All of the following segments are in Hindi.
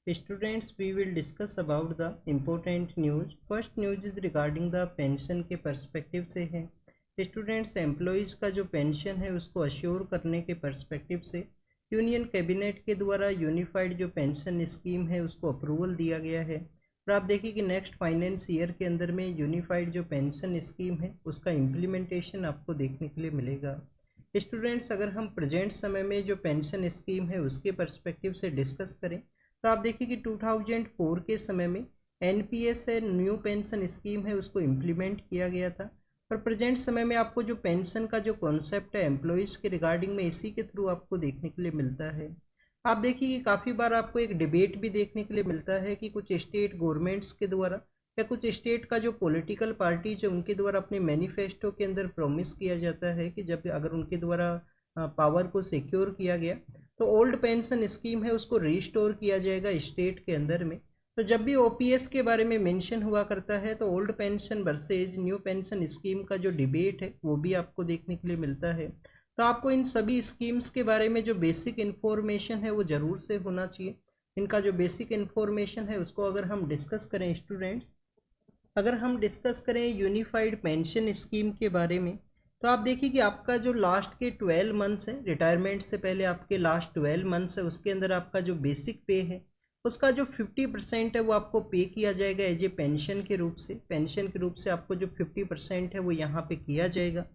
Students, we will discuss about the important news. First news is regarding the pension के perspective से है. Students, employees का जो pension है उसको assure करने के perspective से यूनियन कैबिनेट के द्वारा यूनिफाइड जो पेंशन स्कीम है उसको अप्रूवल दिया गया है. और आप देखिए कि नेक्स्ट फाइनेंस ईयर के अंदर में यूनिफाइड जो पेंशन स्कीम है उसका इम्प्लीमेंटेशन आपको देखने के लिए मिलेगा. स्टूडेंट्स, अगर हम प्रेजेंट समय में जो पेंशन स्कीम है उसके पर्सपेक्टिव से डिस्कस करें तो आप देखिए कि 2004 के समय में एनपीएस है, न्यू पेंशन स्कीम है, उसको इम्प्लीमेंट किया गया था. और प्रेजेंट समय में आपको जो पेंशन का जो कॉन्सेप्ट है एम्प्लॉयज़ के रिगार्डिंग में इसी के थ्रू आपको देखने के लिए मिलता है. आप देखिए कि काफ़ी बार आपको एक डिबेट भी देखने के लिए मिलता है कि कुछ स्टेट गवर्नमेंट्स के द्वारा या कुछ स्टेट का जो पॉलिटिकल पार्टी जो उनके द्वारा अपने मैनिफेस्टो के अंदर प्रॉमिस किया जाता है कि जब अगर उनके द्वारा पावर को सिक्योर किया गया तो ओल्ड पेंशन स्कीम है उसको रिस्टोर किया जाएगा स्टेट के अंदर में. तो जब भी ओपीएस के बारे में मेंशन हुआ करता है तो old pension versus new pension scheme का जो डिबेट है वो भी आपको देखने के लिए मिलता है. तो आपको इन सभी स्कीम्स के बारे में जो बेसिक इन्फॉर्मेशन है वो ज़रूर से होना चाहिए. इनका जो बेसिक इन्फॉर्मेशन है उसको अगर हम डिस्कस करें स्टूडेंट्स, अगर हम डिस्कस करें यूनिफाइड पेंशन स्कीम के बारे में तो आप देखिए कि आपका जो लास्ट के 12 मंथ्स है रिटायरमेंट से पहले आपके लास्ट 12 मंथ्स है उसके अंदर आपका जो बेसिक पे है उसका जो 50% है वो आपको पे किया जाएगा एज ए पेंशन के रूप से. पेंशन के रूप से आपको जो 50% है वो यहाँ पे किया जाएगा.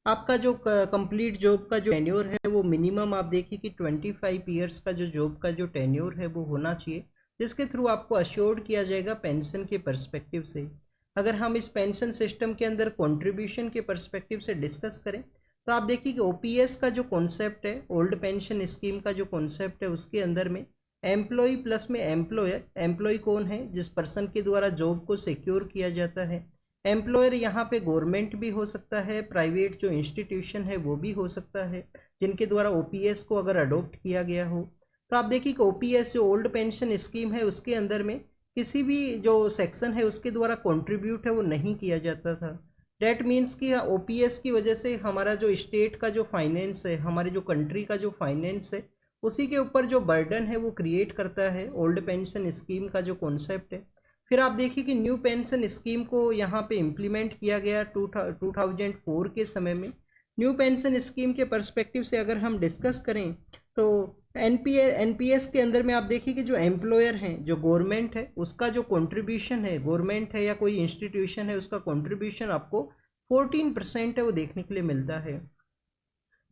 आपका जो कंप्लीट जॉब का जो टेन्योर है वो मिनिमम आप देखिए कि 25 ईयर्स का जो जॉब का जो टेन्योर है वो होना चाहिए जिसके थ्रू आपको अश्योर्ड किया जाएगा पेंशन के पर्सपेक्टिव से. अगर हम इस पेंशन सिस्टम के अंदर कंट्रीब्यूशन के पर्सपेक्टिव से डिस्कस करें तो आप देखिए कि ओपीएस का जो कॉन्सेप्ट है ओल्ड पेंशन स्कीम का जो कॉन्सेप्ट है उसके अंदर में एम्प्लॉय प्लस में एम्प्लॉयर. एम्प्लॉय कौन है? जिस पर्सन के द्वारा जॉब को सिक्योर किया जाता है. एम्प्लॉयर यहाँ पे गवर्नमेंट भी हो सकता है, प्राइवेट जो इंस्टीट्यूशन है वो भी हो सकता है जिनके द्वारा ओपीएस को अगर अडोप्ट किया गया हो. तो आप देखिए कि ओपीएस जो ओल्ड पेंशन स्कीम है उसके अंदर में किसी भी जो सेक्शन है उसके द्वारा कंट्रीब्यूट है वो नहीं किया जाता था. डेट मीन्स कि ओपीएस की वजह से हमारा जो स्टेट का जो फाइनेंस है, हमारे जो कंट्री का जो फाइनेंस है उसी के ऊपर जो बर्डन है वो क्रिएट करता है ओल्ड पेंशन स्कीम का जो कॉन्सेप्ट है. फिर आप देखिए कि न्यू पेंशन स्कीम को यहाँ पे इम्प्लीमेंट किया गया 2004 के समय में. न्यू पेंशन स्कीम के पर्सपेक्टिव से अगर हम डिस्कस करें तो एनपीएस के अंदर में आप देखिए कि जो एम्प्लॉयर हैं, जो गवर्नमेंट है उसका जो कंट्रीब्यूशन है, गवर्नमेंट है या कोई इंस्टीट्यूशन है उसका कंट्रीब्यूशन आपको 14% है वो देखने के लिए मिलता है.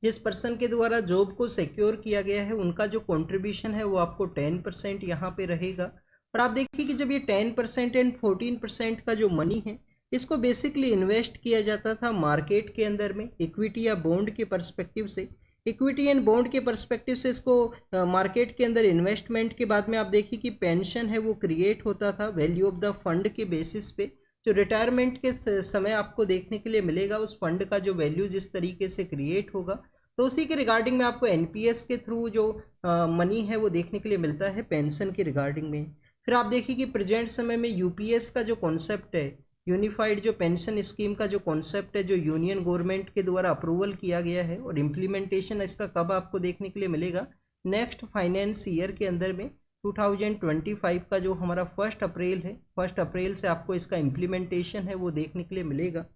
जिस पर्सन के द्वारा जॉब को सिक्योर किया गया है उनका जो कंट्रीब्यूशन है वो आपको 10% यहाँ पे रहेगा. और आप देखिए कि जब ये 10% एंड 14% का जो मनी है इसको बेसिकली इन्वेस्ट किया जाता था मार्केट के अंदर में इक्विटी या बॉन्ड के पर्सपेक्टिव से. इक्विटी एंड बॉन्ड के पर्सपेक्टिव से इसको मार्केट के अंदर इन्वेस्टमेंट के बाद में आप देखिए कि पेंशन है वो क्रिएट होता था वैल्यू ऑफ द फंड के बेसिस पे. जो रिटायरमेंट के समय आपको देखने के लिए मिलेगा उस फंड का जो वैल्यू जिस तरीके से क्रिएट होगा तो उसी के रिगार्डिंग में आपको एनपीएस के थ्रू जो मनी है वो देखने के लिए मिलता है पेंशन के रिगार्डिंग में. फिर आप देखिए कि प्रेजेंट समय में यूपीएस का जो कॉन्सेप्ट है, यूनिफाइड जो पेंशन स्कीम का जो कॉन्सेप्ट है जो यूनियन गवर्नमेंट के द्वारा अप्रूवल किया गया है और इम्प्लीमेंटेशन इसका कब आपको देखने के लिए मिलेगा? नेक्स्ट फाइनेंस ईयर के अंदर में 2025 का जो हमारा 1 अप्रैल है, 1 अप्रैल से आपको इसका इम्प्लीमेंटेशन है वो देखने के लिए मिलेगा.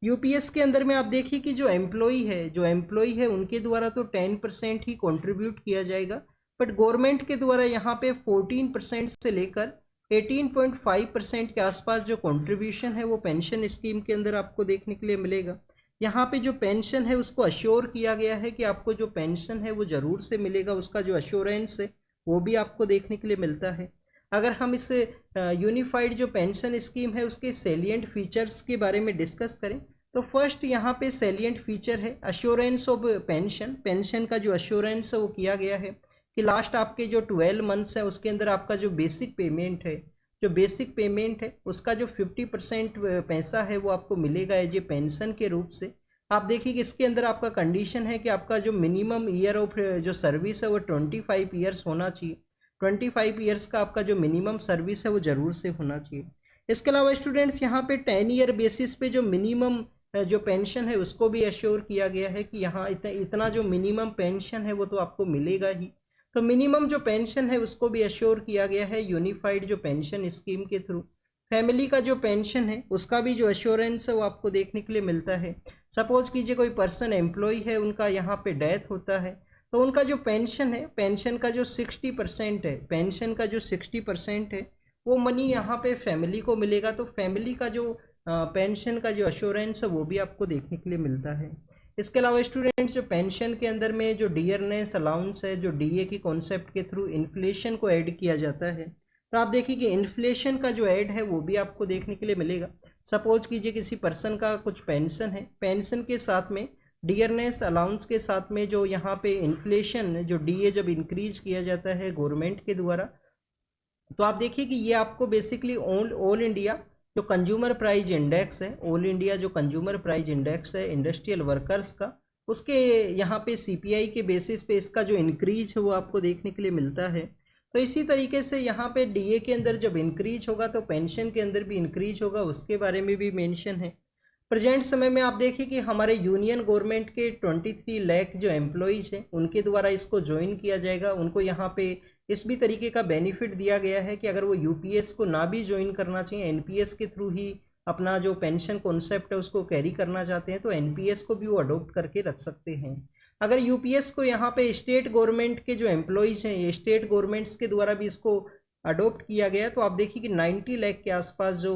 यूपीएस के अंदर में आप देखिए कि जो एम्प्लॉई है उनके द्वारा तो 10% ही कंट्रीब्यूट किया जाएगा बट गवर्नमेंट के द्वारा यहाँ पे 14% से लेकर 18.5% के आसपास जो कंट्रीब्यूशन है वो पेंशन स्कीम के अंदर आपको देखने के लिए मिलेगा. यहाँ पे जो पेंशन है उसको अश्योर किया गया है कि आपको जो पेंशन है वो ज़रूर से मिलेगा, उसका जो अश्योरेंस है वो भी आपको देखने के लिए मिलता है. अगर हम इस यूनिफाइड जो पेंशन स्कीम है उसके सेलिएंट फीचर्स के बारे में डिस्कस करें तो फर्स्ट यहाँ पे सेलिएंट फीचर है अश्योरेंस ऑफ पेंशन. पेंशन का जो अश्योरेंस है वो किया गया है कि लास्ट आपके जो 12 मंथ्स है उसके अंदर आपका जो बेसिक पेमेंट है उसका जो 50% पैसा है वो आपको मिलेगा एज ए पेंशन के रूप से. आप देखिए कि इसके अंदर आपका कंडीशन है कि आपका जो मिनिमम ईयर ऑफ जो सर्विस है वो 25 ईयर्स होना चाहिए. 25 ईयर्स का आपका जो मिनिमम सर्विस है वो ज़रूर से होना चाहिए. इसके अलावा स्टूडेंट्स यहाँ पे 10 ईयर बेसिस पे जो मिनिमम जो पेंशन है उसको भी अश्योर किया गया है कि यहाँ इतना जो मिनिमम पेंशन है वो तो आपको मिलेगा ही. तो मिनिमम जो पेंशन है उसको भी अश्योर किया गया है यूनिफाइड जो पेंशन स्कीम के थ्रू। फैमिली का जो पेंशन है उसका भी जो अश्योरेंस है वो आपको देखने के लिए मिलता है। सपोज कीजिए कोई पर्सन एम्प्लॉय है, उनका यहाँ पे डेथ होता है, तो उनका जो पेंशन है, पेंशन का जो 60% है, पेंशन का जो 60% है वो मनी यहाँ पे फैमिली को मिलेगा। तो फैमिली का जो पेंशन का जो अश्योरेंस है वो भी आपको देखने के लिए मिलता है। इसके अलावा स्टूडेंट्स जो पेंशन के अंदर में जो डियरनेस अलाउंस है, जो डीए की कॉन्सेप्ट के थ्रू इन्फ्लेशन को ऐड किया जाता है, तो आप देखिए कि इन्फ्लेशन का जो ऐड है वो भी आपको देखने के लिए मिलेगा। सपोज कीजिए किसी पर्सन का कुछ पेंशन है, पेंशन के साथ में डियरनेस अलाउंस के साथ में जो यहाँ पे इन्फ्लेशन जो डीए जब इंक्रीज किया जाता है गवर्नमेंट के द्वारा, तो आप देखिए कि ये आपको बेसिकली ऑल इंडिया जो कंज्यूमर प्राइस इंडेक्स है, ऑल इंडिया जो कंज्यूमर प्राइस इंडेक्स है इंडस्ट्रियल वर्कर्स का, उसके यहाँ पे सीपीआई के बेसिस पे इसका जो इंक्रीज है वो आपको देखने के लिए मिलता है। तो इसी तरीके से यहाँ पे डीए के अंदर जब इंक्रीज होगा तो पेंशन के अंदर भी इंक्रीज होगा, उसके बारे में भी मेंशन है। प्रेजेंट समय में आप देखिए कि हमारे यूनियन गवर्नमेंट के 23 लाख जो एम्प्लॉइज हैं उनके द्वारा इसको ज्वाइन किया जाएगा। उनको यहाँ पे इस भी तरीके का बेनिफिट दिया गया है कि अगर वो यूपीएस को ना भी ज्वाइन करना चाहिए, एनपीएस के थ्रू ही अपना जो पेंशन कॉन्सेप्ट है उसको कैरी करना चाहते हैं, तो एनपीएस को भी वो अडोप्ट करके रख सकते हैं। अगर यूपीएस को यहाँ पे स्टेट गवर्नमेंट के जो एम्प्लॉइज हैं, ये स्टेट गवर्नमेंट्स के द्वारा भी इसको अडोप्ट किया गया, तो आप देखिए कि 90 लाख के आसपास जो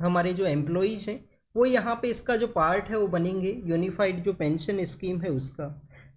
हमारे जो एम्प्लॉइज हैं वो यहाँ पे इसका जो पार्ट है वो बनेंगे, यूनिफाइड जो पेंशन स्कीम है उसका।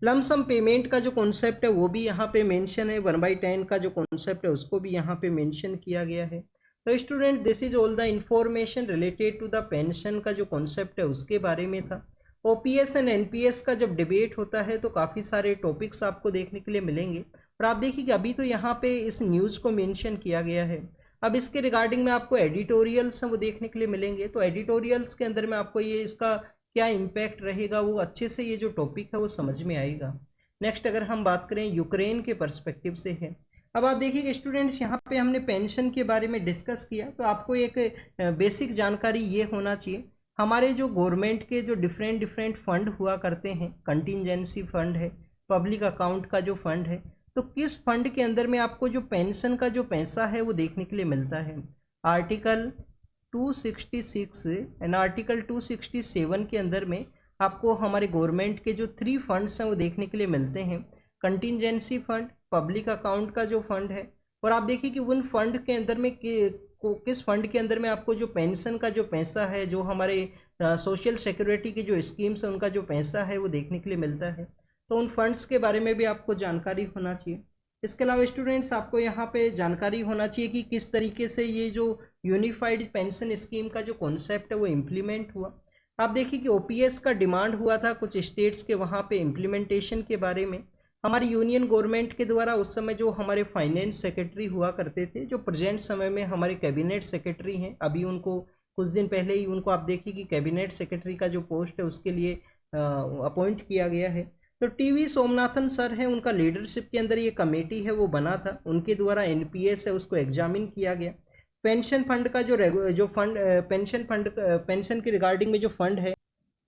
लमसम पेमेंट का जो कॉन्सेप्ट है वो भी यहाँ पे मेंशन है, 1/10 का जो कॉन्सेप्ट है उसको भी यहाँ पे मेंशन किया गया है। तो student this is all the information related to the pension का जो कॉन्सेप्ट है उसके बारे में था। ओपीएस एंड एनपीएस का जब डिबेट होता है तो काफ़ी सारे टॉपिक्स आपको देखने के लिए मिलेंगे, और आप देखिए कि अभी तो यहाँ पे इस न्यूज़ को मेंशन किया गया है। अब इसके रिगार्डिंग में आपको एडिटोरियल्स हैं वो देखने के लिए मिलेंगे, तो एडिटोरियल्स के अंदर में आपको ये इसका क्या इम्पैक्ट रहेगा वो अच्छे से ये जो टॉपिक है वो समझ में आएगा। नेक्स्ट अगर हम बात करें यूक्रेन के पर्सपेक्टिव से है। अब आप देखिए स्टूडेंट्स यहाँ पे हमने पेंशन के बारे में डिस्कस किया, तो आपको एक बेसिक जानकारी ये होना चाहिए, हमारे जो गवर्नमेंट के जो डिफरेंट डिफरेंट फंड हुआ करते हैं, कंटिजेंसी फंड है, पब्लिक अकाउंट का जो फंड है, तो किस फंड के अंदर में आपको जो पेंशन का जो पैसा है वो देखने के लिए मिलता है। आर्टिकल 266 एंड आर्टिकल 267 के अंदर में आपको हमारे गवर्नमेंट के जो 3 फंड्स हैं वो देखने के लिए मिलते हैं, कंटिजेंसी फंड, पब्लिक अकाउंट का जो फंड है, और आप देखिए कि उन फंड के अंदर में किस फंड के अंदर में आपको जो पेंशन का जो पैसा है, जो हमारे सोशल सिक्योरिटी की जो स्कीम्स है उनका जो पैसा है वो देखने के लिए मिलता है। तो उन फंड्स के बारे में भी आपको जानकारी होना चाहिए। इसके अलावा स्टूडेंट्स आपको यहाँ पे जानकारी होना चाहिए कि किस तरीके से ये जो यूनिफाइड पेंशन स्कीम का जो कॉन्सेप्ट है वो इम्प्लीमेंट हुआ। आप देखिए कि ओपीएस का डिमांड हुआ था कुछ स्टेट्स के वहाँ पे इम्प्लीमेंटेशन के बारे में। हमारी यूनियन गवर्नमेंट के द्वारा उस समय जो हमारे फाइनेंस सेक्रेटरी हुआ करते थे, जो प्रेजेंट समय में हमारे कैबिनेट सेक्रेटरी हैं, अभी उनको कुछ दिन पहले ही उनको आप देखिए कि कैबिनेट सेक्रेटरी का जो पोस्ट है उसके लिए अपॉइंट किया गया है। तो टीवी सोमनाथन सर है, उनका लीडरशिप के अंदर ये कमेटी है वो बना था, उनके द्वारा एनपीएस है उसको एग्जामिन किया गया। पेंशन फंड का जो फंड पेंशन के रिगार्डिंग में जो फंड है,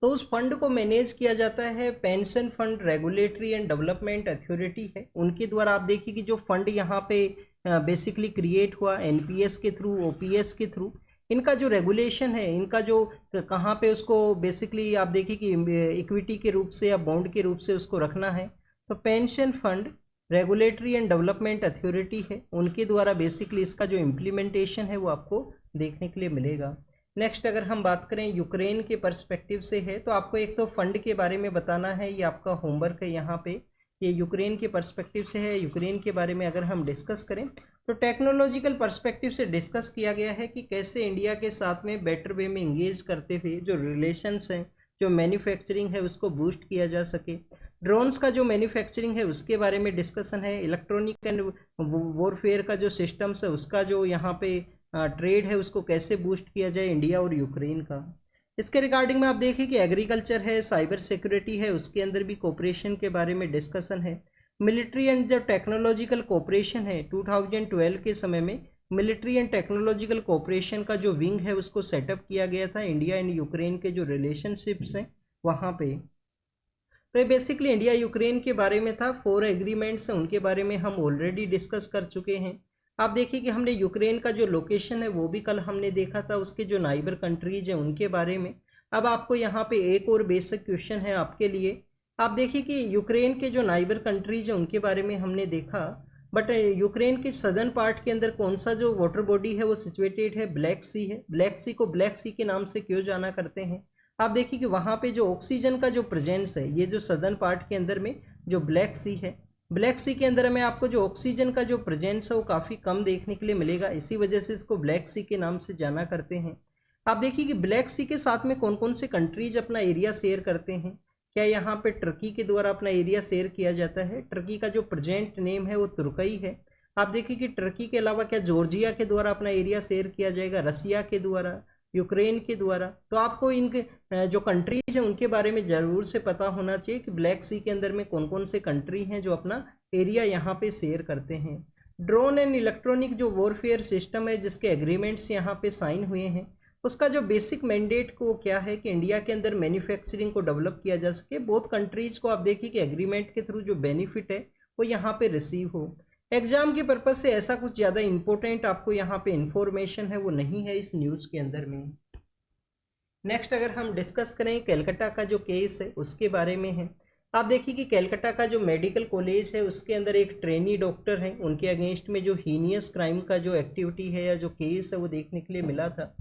तो उस फंड को मैनेज किया जाता है pension fund regulatory and development authority है, उनके द्वारा। आप देखिए कि जो फंड यहाँ पे बेसिकली क्रिएट हुआ एनपीएस के थ्रू, ओपीएस के थ्रू, इनका जो रेगुलेशन है, इनका जो कहाँ पे उसको बेसिकली आप देखिए कि इक्विटी के रूप से या बॉन्ड के रूप से उसको रखना है, तो pension fund regulatory and development authority है, उनके द्वारा बेसिकली इसका जो इम्प्लीमेंटेशन है वो आपको देखने के लिए मिलेगा। नेक्स्ट अगर हम बात करें यूक्रेन के पर्सपेक्टिव से है, तो आपको एक तो फंड के बारे में बताना है, ये आपका होमवर्क है यहाँ पे, ये यूक्रेन के पर्सपेक्टिव से है। यूक्रेन के बारे में अगर हम डिस्कस करें तो टेक्नोलॉजिकल पर्सपेक्टिव से डिस्कस किया गया है कि कैसे इंडिया के साथ में बेटर वे में इंगेज करते हुए जो रिलेशंस हैं, जो मैन्युफैक्चरिंग है उसको बूस्ट किया जा सके। ड्रोन्स का जो मैन्युफैक्चरिंग है उसके बारे में डिस्कशन है। इलेक्ट्रॉनिक एंड वॉरफेयर का जो सिस्टम्स है उसका जो यहाँ पे ट्रेड है उसको कैसे बूस्ट किया जाए इंडिया और यूक्रेन का। इसके रिगार्डिंग में आप देखिए कि एग्रीकल्चर है, साइबर सिक्योरिटी है, उसके अंदर भी कोऑपरेशन के बारे में डिस्कशन है। मिलिट्री एंड जो टेक्नोलॉजिकल कोऑपरेशन है, 2012 के समय में मिलिट्री एंड टेक्नोलॉजिकल कोऑपरेशन का जो विंग है उसको सेटअप किया गया था इंडिया एंड यूक्रेन के जो रिलेशनशिप्स हैं वहाँ पे। तो ये बेसिकली इंडिया यूक्रेन के बारे में था। 4 एग्रीमेंट्स हैं, उनके बारे में हम ऑलरेडी डिस्कस कर चुके हैं। आप देखिए कि हमने यूक्रेन का जो लोकेशन है वो भी कल हमने देखा था, उसके जो नाइबर कंट्रीज हैं उनके बारे में। अब आपको यहाँ पे एक और बेसिक क्वेश्चन है आपके लिए। आप देखिए कि यूक्रेन के जो नाइबर कंट्रीज हैं उनके बारे में हमने देखा, बट यूक्रेन के सदर्न पार्ट के अंदर कौन सा जो वाटर बॉडी है वो सिचुएटेड है, ब्लैक सी है। ब्लैक सी को ब्लैक सी के नाम से क्यों जाना करते हैं? आप देखिए कि वहाँ पे जो ऑक्सीजन का जो प्रेजेंस है, ये जो सदर्न पार्ट के अंदर में जो ब्लैक सी है, ब्लैक सी के अंदर में आपको जो ऑक्सीजन का जो प्रेजेंस है वो काफ़ी कम देखने के लिए मिलेगा, इसी वजह से इसको ब्लैक सी के नाम से जाना करते हैं। आप देखिए कि ब्लैक सी के साथ में कौन कौन से कंट्रीज अपना एरिया शेयर करते हैं। क्या यहाँ पे टर्की के द्वारा अपना एरिया शेयर किया जाता है? टर्की का जो प्रेजेंट नेम है वो तुर्कई है। आप देखिए कि टर्की के अलावा क्या जॉर्जिया के द्वारा अपना एरिया शेयर किया जाएगा, रसिया के द्वारा, यूक्रेन के द्वारा? तो आपको इनके जो कंट्रीज हैं उनके बारे में ज़रूर से पता होना चाहिए कि ब्लैक सी के अंदर में कौन कौन से कंट्री हैं जो अपना एरिया यहाँ पे शेयर करते हैं। ड्रोन एंड इलेक्ट्रॉनिक जो वॉरफेयर सिस्टम है जिसके एग्रीमेंट्स यहाँ पे साइन हुए हैं, उसका जो बेसिक मैंडेट को क्या है कि इंडिया के अंदर मैन्युफैक्चरिंग को डेवलप किया जा सके। बहुत कंट्रीज को आप देखिए कि एग्रीमेंट के थ्रू जो बेनिफिट है वो यहाँ पे रिसीव हो। एग्जाम के पर्पज से ऐसा कुछ ज़्यादा इंपॉर्टेंट आपको यहाँ पे इंफॉर्मेशन है वो नहीं है इस न्यूज़ के अंदर में। नेक्स्ट अगर हम डिस्कस करें कैलकाटा का जो केस है उसके बारे में है। आप देखिए कि कैलकाटा का जो मेडिकल कॉलेज है उसके अंदर एक ट्रेनी डॉक्टर है, उनके अगेंस्ट में जो हीनियस क्राइम का जो एक्टिविटी है या जो केस है वो देखने के लिए मिला था।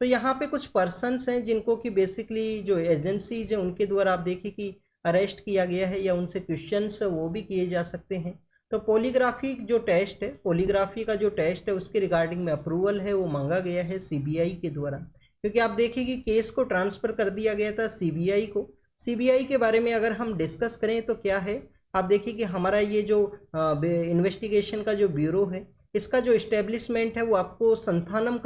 तो यहाँ पे कुछ पर्सन्स हैं जिनको कि बेसिकली जो एजेंसीज हैं उनके द्वारा आप देखिए कि अरेस्ट किया गया है या उनसे क्वेश्चंस वो भी किए जा सकते हैं। तो पॉलीग्राफी जो टेस्ट है, पॉलीग्राफी का जो टेस्ट है उसके रिगार्डिंग में अप्रूवल है वो मांगा गया है सीबीआई के द्वारा, क्योंकि आप देखिए कि केस को ट्रांसफ़र कर दिया गया था सीबीआई को। सीबीआई के बारे में अगर हम डिस्कस करें तो क्या है, आप देखिए कि हमारा ये जो इन्वेस्टिगेशन का जो ब्यूरो है इसका जो इस्टेब्लिशमेंट है वो आपको संथानम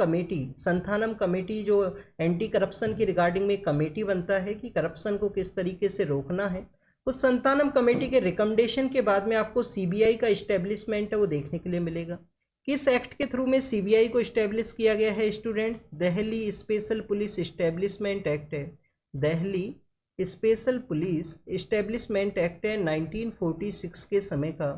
कमेटी जो एंटी करप्शन की रिगार्डिंग में कमेटी बनता है कि करप्शन को किस तरीके से रोकना है, उस संथानम कमेटी के रिकमेंडेशन के बाद में आपको सीबीआई का इस्टेब्लिशमेंट है वो देखने के लिए मिलेगा। किस एक्ट के थ्रू में सीबीआई को इस्टेब्लिश किया गया है students? Delhi special police establishment act है। Delhi special police establishment act है 1946 के समय का।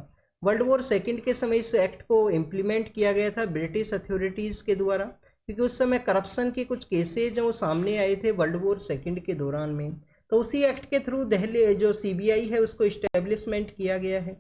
वर्ल्ड वॉर सेकंड के समय इस एक्ट को इम्प्लीमेंट किया गया था ब्रिटिश अथॉरिटीज़ के द्वारा, क्योंकि उस समय करप्शन के कुछ केसेज वो सामने आए थे वर्ल्ड वॉर सेकंड के दौरान में। तो उसी एक्ट के थ्रू दिल्ली जो सीबीआई है उसको इस्टेब्लिशमेंट किया गया है।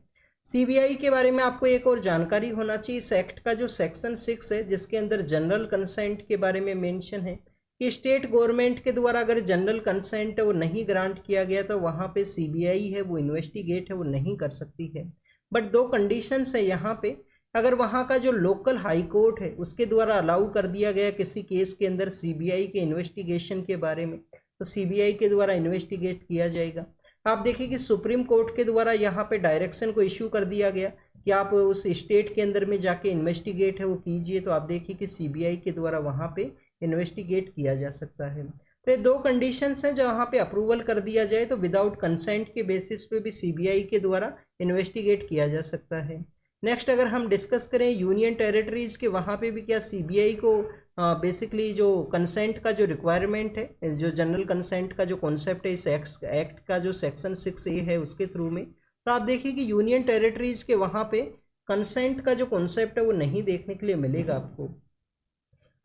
सीबीआई के बारे में आपको एक और जानकारी होना चाहिए, इस एक्ट का जो सेक्शन 6 है जिसके अंदर जनरल कंसेंट के बारे में मेंशन है कि स्टेट गवर्नमेंट के द्वारा अगर जनरल कंसेंट वो नहीं ग्रांट किया गया तो वहाँ पे सीबीआई है वो इन्वेस्टिगेट है वो नहीं कर सकती है। बट 2 कंडीशंस है यहाँ पे, अगर वहाँ का जो लोकल हाई कोर्ट है उसके द्वारा अलाउ कर दिया गया किसी केस के अंदर सीबीआई के इन्वेस्टिगेशन के बारे में, तो सीबीआई के द्वारा इन्वेस्टिगेट किया जाएगा। आप देखिए कि सुप्रीम कोर्ट के द्वारा यहाँ पे डायरेक्शन को इशू कर दिया गया कि आप उस स्टेट के अंदर में जाके इन्वेस्टिगेट है वो कीजिए, तो आप देखिए कि सीबीआई के द्वारा वहाँ पे इन्वेस्टिगेट किया जा सकता है। तो ये 2 कंडीशंस हैं जहाँ पे अप्रूवल कर दिया जाए तो विदाउट कंसेंट के बेसिस पे भी सीबीआई के द्वारा इन्वेस्टिगेट किया जा सकता है। नेक्स्ट अगर हम डिस्कस करें यूनियन टेरिटरीज़ के, वहाँ पे भी क्या सीबीआई को बेसिकली जो कंसेंट का जो रिक्वायरमेंट है, जो जनरल कंसेंट का जो कॉन्सेप्ट है इस एक्ट का जो सेक्शन 6A है उसके थ्रू में, तो आप देखिए कि यूनियन टेरिटरीज़ के वहाँ पे कंसेंट का जो कॉन्सेप्ट है वो नहीं देखने के लिए मिलेगा आपको।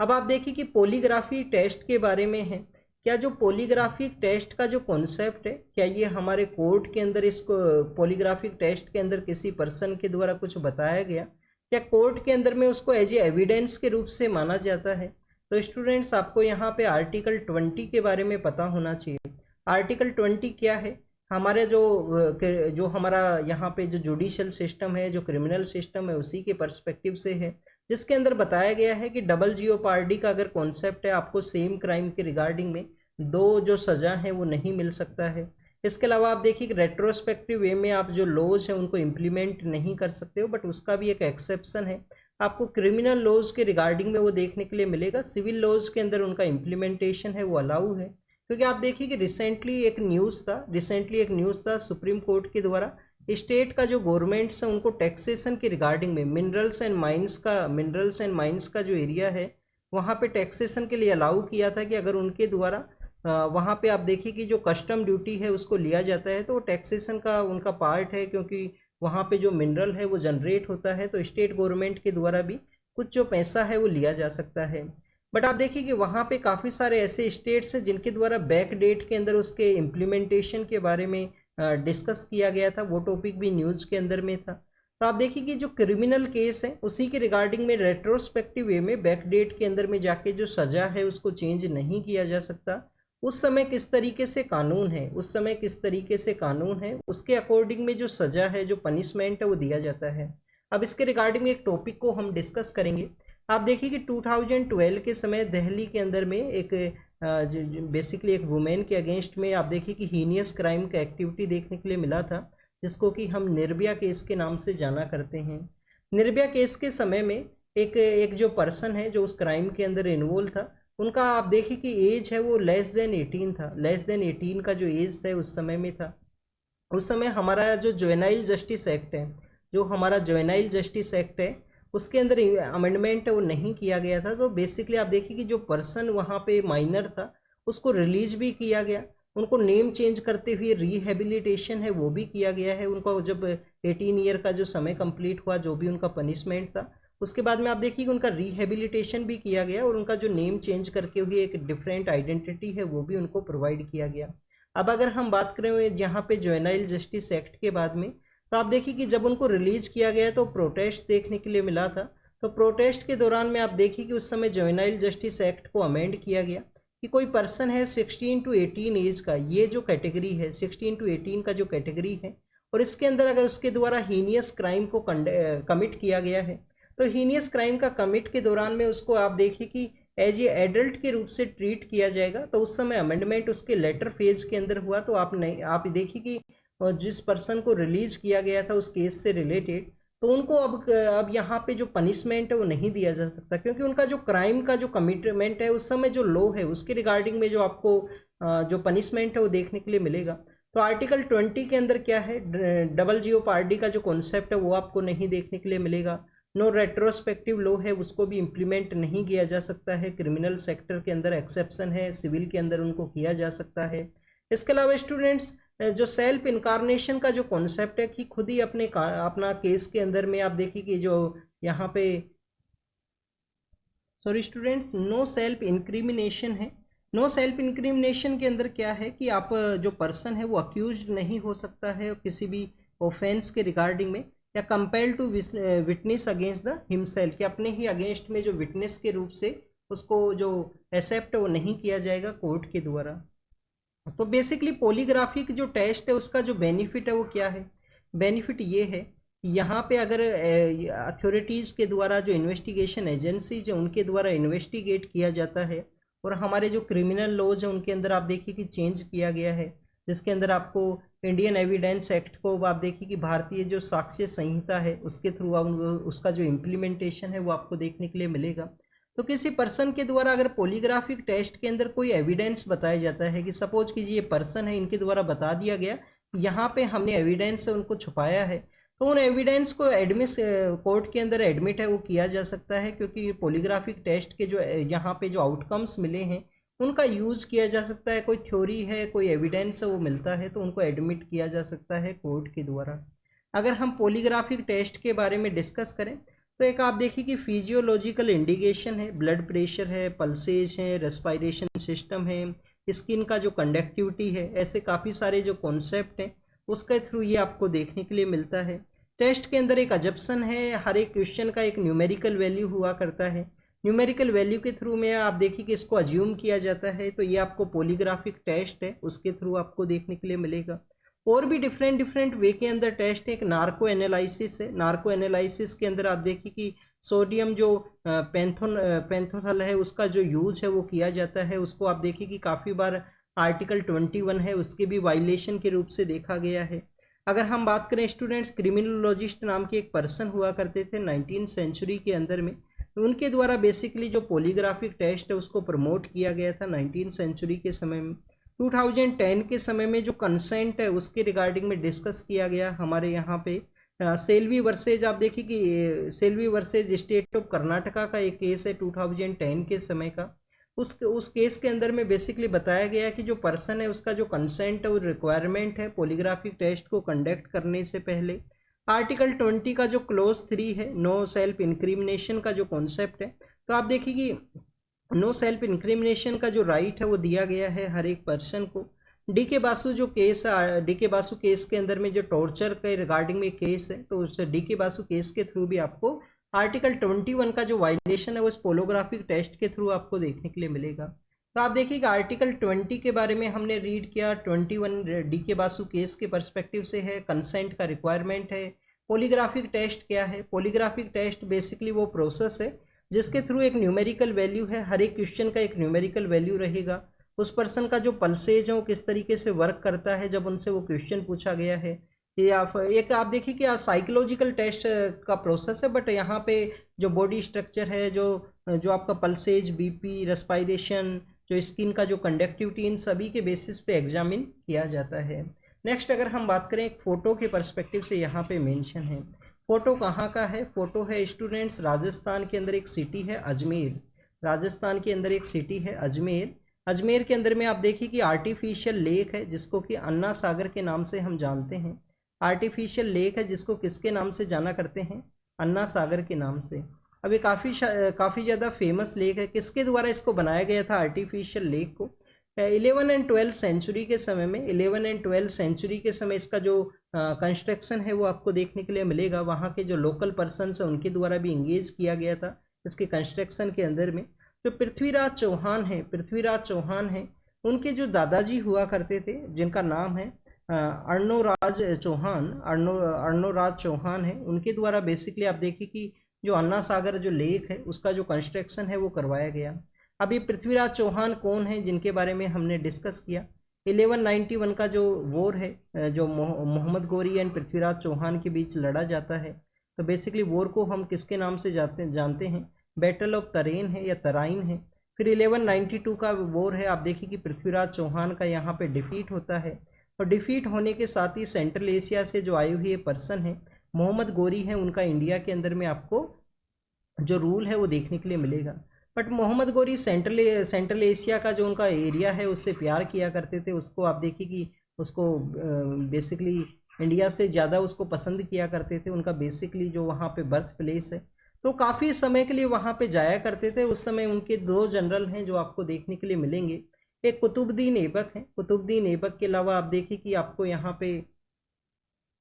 अब आप देखिए कि पॉलीग्राफी टेस्ट के बारे में है, क्या जो पॉलीग्राफिक टेस्ट का जो कॉन्सेप्ट है क्या ये हमारे कोर्ट के अंदर इसको पॉलीग्राफिक टेस्ट के अंदर किसी पर्सन के द्वारा कुछ बताया गया, क्या कोर्ट के अंदर में उसको एज ए एविडेंस के रूप से माना जाता है? तो स्टूडेंट्स आपको यहाँ पे आर्टिकल 20 के बारे में पता होना चाहिए। आर्टिकल 20 क्या है? हमारे जो हमारा यहाँ पे जो जुडिशल सिस्टम है, जो क्रिमिनल सिस्टम है उसी के पर्सपेक्टिव से है, जिसके अंदर बताया गया है कि डबल जियोपार्डी का अगर कॉन्सेप्ट है आपको सेम क्राइम के रिगार्डिंग में 2 जो सज़ा है वो नहीं मिल सकता है। इसके अलावा आप देखिए कि रेट्रोस्पेक्टिव वे में आप जो लॉज हैं उनको इम्प्लीमेंट नहीं कर सकते हो, बट उसका भी एक एक्सेप्शन है, आपको क्रिमिनल लॉज के रिगार्डिंग में वो देखने के लिए मिलेगा। सिविल लॉज के अंदर उनका इम्प्लीमेंटेशन है वो अलाउ है, क्योंकि आप देखिए कि रिसेंटली एक न्यूज़ था सुप्रीम कोर्ट के द्वारा स्टेट का जो गवर्नमेंट्स है उनको टैक्सेशन के रिगार्डिंग में मिनरल्स एंड माइंस का जो एरिया है वहाँ पे टैक्सेशन के लिए अलाउ किया था कि अगर उनके द्वारा वहाँ पे आप देखिए कि जो कस्टम ड्यूटी है उसको लिया जाता है, तो वो टैक्सेशन का उनका पार्ट है, क्योंकि वहाँ पे जो मिनरल है वो जनरेट होता है, तो स्टेट गवर्नमेंट के द्वारा भी कुछ जो पैसा है वो लिया जा सकता है। बट आप देखिए कि वहाँ पे काफ़ी सारे ऐसे स्टेट्स हैं जिनके द्वारा बैक डेट के अंदर उसके इम्प्लीमेंटेशन के बारे में डिस्कस किया गया था, वो टॉपिक भी न्यूज़ के अंदर में था। तो आप देखिए कि जो क्रिमिनल केस है उसी के रिगार्डिंग में रेट्रोस्पेक्टिव वे में बैक डेट के अंदर में जाके जो सज़ा है उसको चेंज नहीं किया जा सकता। उस समय किस तरीके से कानून है, उस समय किस तरीके से कानून है, उसके अकॉर्डिंग में जो सज़ा है, जो पनिशमेंट है वो दिया जाता है। अब इसके रिगार्डिंग में एक टॉपिक को हम डिस्कस करेंगे। आप देखिए कि 2012 के समय दिल्ली के अंदर में एक बेसिकली एक वुमेन के अगेंस्ट में आप देखिए कि हीनियस क्राइम का एक्टिविटी देखने के लिए मिला था, जिसको कि हम निर्भया केस के नाम से जाना करते हैं। निर्भया केस के समय में एक एक जो पर्सन है जो उस क्राइम के अंदर इन्वॉल्व था, उनका आप देखिए कि एज है वो लेस देन 18 था। लेस देन 18 का जो एज था उस समय में था। उस समय हमारा जो जुवेनाइल जस्टिस एक्ट है, जो हमारा जुवेनाइल जस्टिस एक्ट है, उसके अंदर अमेंडमेंट वो नहीं किया गया था। तो बेसिकली आप देखिए कि जो पर्सन वहाँ पे माइनर था उसको रिलीज भी किया गया, उनको नेम चेंज करते हुए रिहेबिलिटेशन है वो भी किया गया है। उनको जब 18 ईयर का जो समय कंप्लीट हुआ, जो भी उनका पनिशमेंट था, उसके बाद में आप देखिए कि उनका रिहेबिलिटेशन भी किया गया और उनका जो नेम चेंज करके हुए एक डिफरेंट आइडेंटिटी है वो भी उनको प्रोवाइड किया गया। अब अगर हम बात करें यहाँ पे जुवेनाइल जस्टिस एक्ट के बाद में, तो आप देखिए कि जब उनको रिलीज किया गया तो प्रोटेस्ट देखने के लिए मिला था। तो प्रोटेस्ट के दौरान में आप देखिए कि उस समय जुवेनाइल जस्टिस एक्ट को अमेंड किया गया कि कोई पर्सन है 16 टू 18 एज का, ये जो कैटेगरी है 16 टू 18 का जो कैटेगरी है, और इसके अंदर अगर उसके द्वारा हीनियस क्राइम को कमिट किया गया है, तो हीनियस क्राइम का कमिट के दौरान में उसको आप देखिए कि एज ए एडल्ट के रूप से ट्रीट किया जाएगा। तो उस समय अमेंडमेंट उसके लेटर फेज के अंदर हुआ। तो आप नहीं, आप देखिए कि जिस पर्सन को रिलीज किया गया था उस केस से रिलेटेड, तो उनको अब यहाँ पे जो पनिशमेंट है वो नहीं दिया जा सकता, क्योंकि उनका जो क्राइम का जो कमिटमेंट है उस समय जो लॉ है उसके रिगार्डिंग में जो आपको जो पनिशमेंट है वो देखने के लिए मिलेगा। तो आर्टिकल 20 के अंदर क्या है, डबल जीओपार्डी का जो कॉन्सेप्ट है वो आपको नहीं देखने के लिए मिलेगा। नो रेट्रोस्पेक्टिव लॉ है उसको भी इम्प्लीमेंट नहीं किया जा सकता है। क्रिमिनल सेक्टर के अंदर एक्सेप्शन है, सिविल के अंदर उनको किया जा सकता है। इसके अलावा स्टूडेंट्स, जो सेल्फ इनकारनेशन का जो कॉन्सेप्ट है कि खुद ही अपना केस के अंदर में आप देखिए कि जो यहाँ पे sorry students, no self incrimination है। नो सेल्फ इंक्रिमिनेशन के अंदर क्या है कि आप जो पर्सन है वो अक्यूज नहीं हो सकता है किसी भी ऑफेंस के रिगार्डिंग में, या compel to witness against the himself, कि अपने ही अगेंस्ट में जो विटनेस के रूप से उसको जो एक्सेप्ट वो नहीं किया जाएगा कोर्ट के द्वारा। तो बेसिकली पॉलीग्राफिक जो टेस्ट है उसका जो बेनिफिट है वो क्या है, बेनिफिट ये है कि यहाँ पे अगर अथॉरिटीज़ के द्वारा जो इन्वेस्टिगेशन एजेंसीज है उनके द्वारा इन्वेस्टिगेट किया जाता है, और हमारे जो क्रिमिनल लॉज है उनके अंदर आप देखिए कि चेंज किया गया है, जिसके अंदर आपको इंडियन एविडेंस एक्ट को आप देखिए कि भारतीय जो साक्ष्य संहिता है उसके थ्रू उसका जो इम्प्लीमेंटेशन है वो आपको देखने के लिए मिलेगा। तो किसी पर्सन के द्वारा अगर पॉलीग्राफिक टेस्ट के अंदर कोई एविडेंस बताया जाता है कि सपोज कीजिए ये पर्सन है, इनके द्वारा बता दिया गया यहाँ पे हमने एविडेंस से उनको छुपाया है, तो उन एविडेंस को कोर्ट के अंदर एडमिट है वो किया जा सकता है, क्योंकि पॉलीग्राफिक टेस्ट के जो यहाँ पे जो आउटकम्स मिले हैं उनका यूज किया जा सकता है। कोई थ्योरी है, कोई एविडेंस है वो मिलता है तो उनको एडमिट किया जा सकता है कोर्ट के द्वारा। अगर हम पॉलीग्राफिक टेस्ट के बारे में डिस्कस करें, तो एक आप देखिए कि फिजियोलॉजिकल इंडिकेशन है, ब्लड प्रेशर है, पल्सेस हैं, रेस्पिरेशन सिस्टम है, स्किन का जो कंडक्टिविटी है, ऐसे काफ़ी सारे जो कॉन्सेप्ट हैं उसके थ्रू ये आपको देखने के लिए मिलता है। टेस्ट के अंदर एक अजप्शन है, हर एक क्वेश्चन का एक न्यूमेरिकल वैल्यू हुआ करता है। न्यूमेरिकल वैल्यू के थ्रू में आप देखिए कि इसको अज्यूम किया जाता है, तो ये आपको पॉलीग्राफिक टेस्ट है उसके थ्रू आपको देखने के लिए मिलेगा। और भी डिफरेंट डिफरेंट वे के अंदर टेस्ट है। एक नार्को एनालिसिस है, नार्को एनालिसिस के अंदर आप देखिए कि सोडियम जो पेंथोथल है उसका जो यूज है वो किया जाता है, उसको आप देखिए कि काफ़ी बार आर्टिकल 21 है उसके भी वायलेशन के रूप से देखा गया है। अगर हम बात करें स्टूडेंट्स, क्रिमिनोलॉजिस्ट नाम के एक पर्सन हुआ करते थे 19th सेंचुरी के अंदर में, उनके द्वारा बेसिकली जो पॉलीग्राफिक टेस्ट है उसको प्रमोट किया गया था 19th सेंचुरी के समय में। 2010 के समय में जो कंसेंट है उसके रिगार्डिंग में डिस्कस किया गया हमारे यहाँ पे। सेल्वी वर्सेज आप देखिए कि Selvi versus state of Karnataka का एक केस है 2010 के समय का। उस केस के अंदर में बेसिकली बताया गया कि जो पर्सन है उसका जो कंसेंट और रिक्वायरमेंट है पोलीग्राफिक टेस्ट को कंडक्ट करने से पहले। आर्टिकल 20 का जो क्लोज 3 है, नो सेल्फ इंक्रिमिनेशन का जो कॉन्सेप्ट है, तो आप देखिए कि नो सेल्फ इंक्रिमिनेशन का जो राइट है वो दिया गया है हर एक पर्सन को। डी के बासु जो केस है, डी के बासु केस के अंदर में जो टॉर्चर के रिगार्डिंग में केस है, तो उस डी के बासु केस के थ्रू भी आपको आर्टिकल 21 का जो वायलेशन है वो इस पोलोग्राफिक टेस्ट के थ्रू आपको देखने के लिए मिलेगा। तो आप देखिएगा आर्टिकल 20 के बारे में हमने रीड किया, 21 डी के बासु केस के पर्सपेक्टिव से है, कंसेंट का रिक्वायरमेंट है। पॉलीग्राफिक टेस्ट क्या है? पॉलीग्राफिक टेस्ट बेसिकली वो प्रोसेस है जिसके थ्रू एक न्यूमेरिकल वैल्यू है, हर एक क्वेश्चन का एक न्यूमेरिकल वैल्यू रहेगा। उस पर्सन का जो पल्सेज है वो किस तरीके से वर्क करता है जब उनसे वो क्वेश्चन पूछा गया है। ये एक आप देखिए कि साइकोलॉजिकल टेस्ट का प्रोसेस है, बट यहाँ पे जो बॉडी स्ट्रक्चर है, जो आपका पल्सेज, बीपी, रेस्पिरेशन, जो स्किन का जो कंडक्टिविटी, इन सभी के बेसिस पे एग्जामिन किया जाता है। नेक्स्ट अगर हम बात करें एक फ़ोटो के पर्सपेक्टिव से, यहाँ पे मेंशन है फ़ोटो कहाँ का है। फ़ोटो है स्टूडेंट्स राजस्थान के अंदर एक सिटी है अजमेर। राजस्थान के अंदर एक सिटी है अजमेर। अजमेर के अंदर में आप देखिए कि आर्टिफिशियल लेक है जिसको कि अन्ना सागर के नाम से हम जानते हैं। आर्टिफिशियल लेक है जिसको किसके नाम से जाना करते हैं? अन्ना सागर के नाम से। अब ये काफ़ी ज़्यादा फेमस लेक है। किसके द्वारा इसको बनाया गया था आर्टिफिशियल लेक को? 11 एंड 12 सेंचुरी के समय में, 11 एंड 12 सेंचुरी के समय इसका जो कंस्ट्रक्शन है वो आपको देखने के लिए मिलेगा। वहाँ के जो लोकल पर्सनस हैं उनके द्वारा भी इंगेज किया गया था इसके कंस्ट्रक्शन के अंदर में। जो पृथ्वीराज चौहान हैं, उनके जो दादाजी हुआ करते थे जिनका नाम है अर्णोराज चौहान है, उनके द्वारा बेसिकली आप देखिए कि जो अन्ना सागर जो लेक है उसका जो कंस्ट्रक्शन है वो करवाया गया। अब ये पृथ्वीराज चौहान कौन है जिनके बारे में हमने डिस्कस किया? 1191 का जो वॉर है, जो मोहम्मद गोरी एंड पृथ्वीराज चौहान के बीच लड़ा जाता है, तो बेसिकली वॉर को हम किसके नाम से जानते हैं? बैटल ऑफ तरेन है या तराइन है। फिर 1192 का वॉर है, आप देखिए कि पृथ्वीराज चौहान का यहाँ पे डिफीट होता है, और डिफीट होने के साथ ही सेंट्रल एशिया से जो आई हुई पर्सन है मोहम्मद गोरी है, उनका इंडिया के अंदर में आपको जो रूल है वो देखने के लिए मिलेगा। But Mohammad Ghori central Asia का जो उनका एरिया है उससे प्यार किया करते थे। उसको आप देखिए कि उसको बेसिकली इंडिया से ज़्यादा उसको पसंद किया करते थे। उनका बेसिकली जो वहाँ पे बर्थ प्लेस है, तो काफ़ी समय के लिए वहाँ पे जाया करते थे। उस समय उनके 2 जनरल हैं जो आपको देखने के लिए मिलेंगे। एक कुतुबुद्दीन ऐबक है। कुतुबुद्दीन ऐबक के अलावा आप देखिए कि आपको यहाँ पे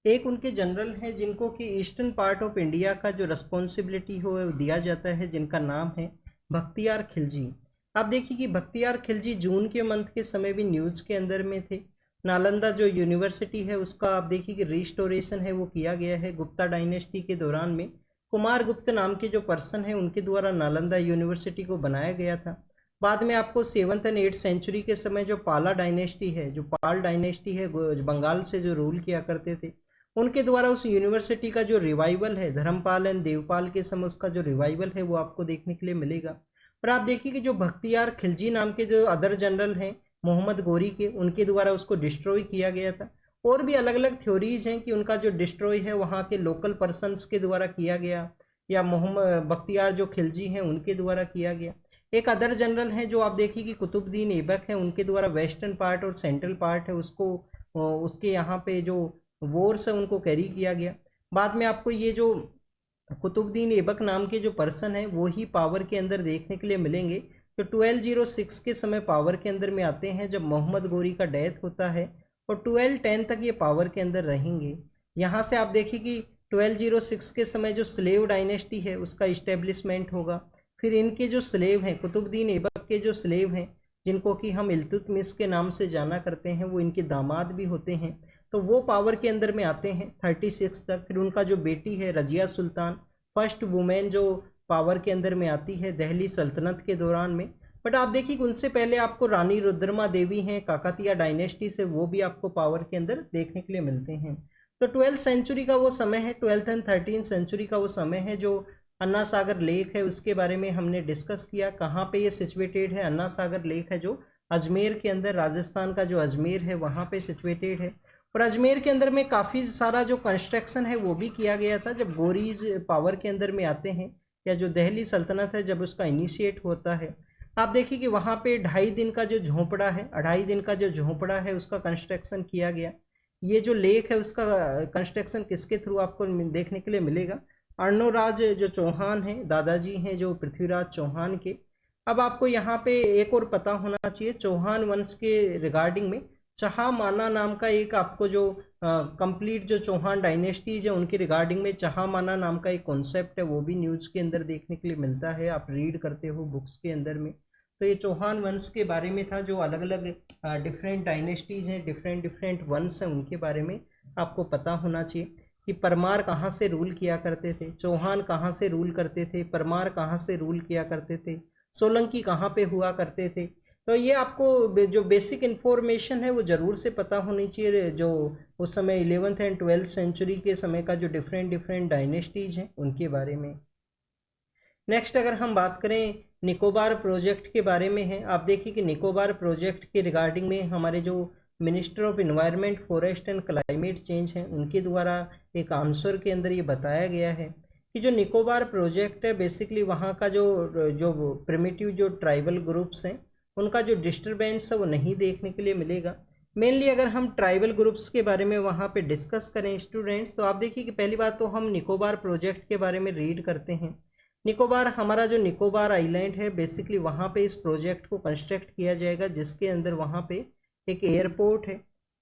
एक उनके जनरल हैं जिनको कि ईस्टर्न पार्ट ऑफ इंडिया का जो रिस्पॉन्सिबिलिटी हो दिया जाता है, जिनका नाम है बख्तियार खिलजी। आप देखिए कि बख्तियार खिलजी जून के मंथ के समय भी न्यूज़ के अंदर में थे। नालंदा जो यूनिवर्सिटी है उसका आप देखिए कि रिस्टोरेशन है वो किया गया है गुप्ता डायनेस्टी के दौरान में। कुमार गुप्त नाम के जो पर्सन है उनके द्वारा नालंदा यूनिवर्सिटी को बनाया गया था। बाद में आपको 7th एंड 8th सेंचुरी के समय जो पाला डायनेस्टी है, जो पाल डायनेस्टी है, बंगाल से जो रूल किया करते थे, उनके द्वारा उस यूनिवर्सिटी का जो रिवाइवल है, धर्मपाल एंड देवपाल के समय उसका जो रिवाइवल है वो आपको देखने के लिए मिलेगा। और आप देखिए कि जो बख्तियार खिलजी नाम के जो अदर जनरल हैं मोहम्मद गोरी के, उनके द्वारा उसको डिस्ट्रॉय किया गया था। और भी अलग अलग थ्योरीज हैं कि उनका जो डिस्ट्रॉय है वहाँ के लोकल पर्सनस के द्वारा किया गया या मोहम्मद बख्तियार जो खिलजी हैं उनके द्वारा किया गया। एक अदर जनरल हैं जो आप देखिए कि कुतुबुद्दीन ऐबक हैं, उनके द्वारा वेस्टर्न पार्ट और सेंट्रल पार्ट है उसको उसके यहाँ पे जो वॉर्स है उनको कैरी किया गया। बाद में आपको ये जो कुतुबुद्दीन ऐबक नाम के जो पर्सन है वो ही पावर के अंदर देखने के लिए मिलेंगे, जो 1206 के समय पावर के अंदर में आते हैं जब मोहम्मद गोरी का डेथ होता है, और 1210 तक ये पावर के अंदर रहेंगे। यहाँ से आप देखिए कि 1206 के समय जो स्लेव डायनेस्टी है उसका इस्टेब्लिशमेंट होगा। फिर इनके जो स्लेव हैं, कुतुबुद्दीन ऐबक के जो स्लेव हैं जिनको कि हम इल्तुतमिश के नाम से जाना करते हैं, वो इनके दामाद भी होते हैं, तो वो पावर के अंदर में आते हैं 36 तक। फिर उनका जो बेटी है रजिया सुल्तान, फर्स्ट वुमेन जो पावर के अंदर में आती है दिल्ली सल्तनत के दौरान में। बट आप देखिए उनसे पहले आपको रानी रुद्रमा देवी हैं काकतिया डायनेस्टी से, वो भी आपको पावर के अंदर देखने के लिए मिलते हैं। तो 12th सेंचुरी का वो समय है, 12th एंड 13th सेंचुरी का वो समय है जो अन्ना सागर लेक है उसके बारे में हमने डिस्कस किया। कहाँ पे ये सिचुएटेड है? अन्ना सागर लेक है जो अजमेर के अंदर, राजस्थान का जो अजमेर है वहाँ पे सिचुएटेड है। और अजमेर के अंदर में काफ़ी सारा जो कंस्ट्रक्शन है वो भी किया गया था जब गोरीज पावर के अंदर में आते हैं, या जो दिल्ली सल्तनत है जब उसका इनिशिएट होता है। आप देखिए कि वहाँ पे 2.5 दिन का जो झोंपड़ा है, 2.5 दिन का जो झोंपड़ा है उसका कंस्ट्रक्शन किया गया। ये जो लेक है उसका कंस्ट्रक्शन किसके थ्रू आपको देखने के लिए मिलेगा? अर्णोराज जो चौहान हैं, दादाजी हैं जो पृथ्वीराज चौहान के। अब आपको यहाँ पे एक और पता होना चाहिए, चौहान वंश के रिगार्डिंग में चहामाना नाम का एक आपको जो कंप्लीट जो चौहान डायनेस्टीज है उनके रिगार्डिंग में चहामाना नाम का एक कॉन्सेप्ट है, वो भी न्यूज़ के अंदर देखने के लिए मिलता है, आप रीड करते हो बुक्स के अंदर में। तो ये चौहान वंश के बारे में था, जो अलग अलग डिफरेंट डायनेस्टीज हैं, डिफरेंट डिफरेंट वंश हैं, उनके बारे में आपको पता होना चाहिए कि परमार कहाँ से रूल किया करते थे, चौहान कहाँ से रूल करते थे, परमार कहाँ से रूल किया करते थे, सोलंकी कहाँ पे हुआ करते थे। तो ये आपको जो बेसिक इन्फॉर्मेशन है वो ज़रूर से पता होनी चाहिए, जो उस समय 11th एंड 12th सेंचुरी के समय का जो डिफरेंट डिफरेंट डायनेस्टीज हैं उनके बारे में। नेक्स्ट अगर हम बात करें निकोबार प्रोजेक्ट के बारे में है, आप देखिए कि निकोबार प्रोजेक्ट के रिगार्डिंग में हमारे जो minister of environment, forest and climate change हैं उनके द्वारा एक आंसर के अंदर ये बताया गया है कि जो निकोबार प्रोजेक्ट है बेसिकली वहाँ का जो जो प्रिमिटिव जो ट्राइबल ग्रुप्स हैं उनका जो डिस्टर्बेंस है वो नहीं देखने के लिए मिलेगा। मेनली अगर हम ट्राइबल ग्रुप्स के बारे में वहाँ पे डिस्कस करें स्टूडेंट्स, तो आप देखिए कि पहली बात तो हम निकोबार प्रोजेक्ट के बारे में रीड करते हैं। निकोबार, हमारा जो निकोबार आइलैंड है बेसिकली वहाँ पे इस प्रोजेक्ट को कंस्ट्रक्ट किया जाएगा, जिसके अंदर वहाँ पे एक एयरपोर्ट है,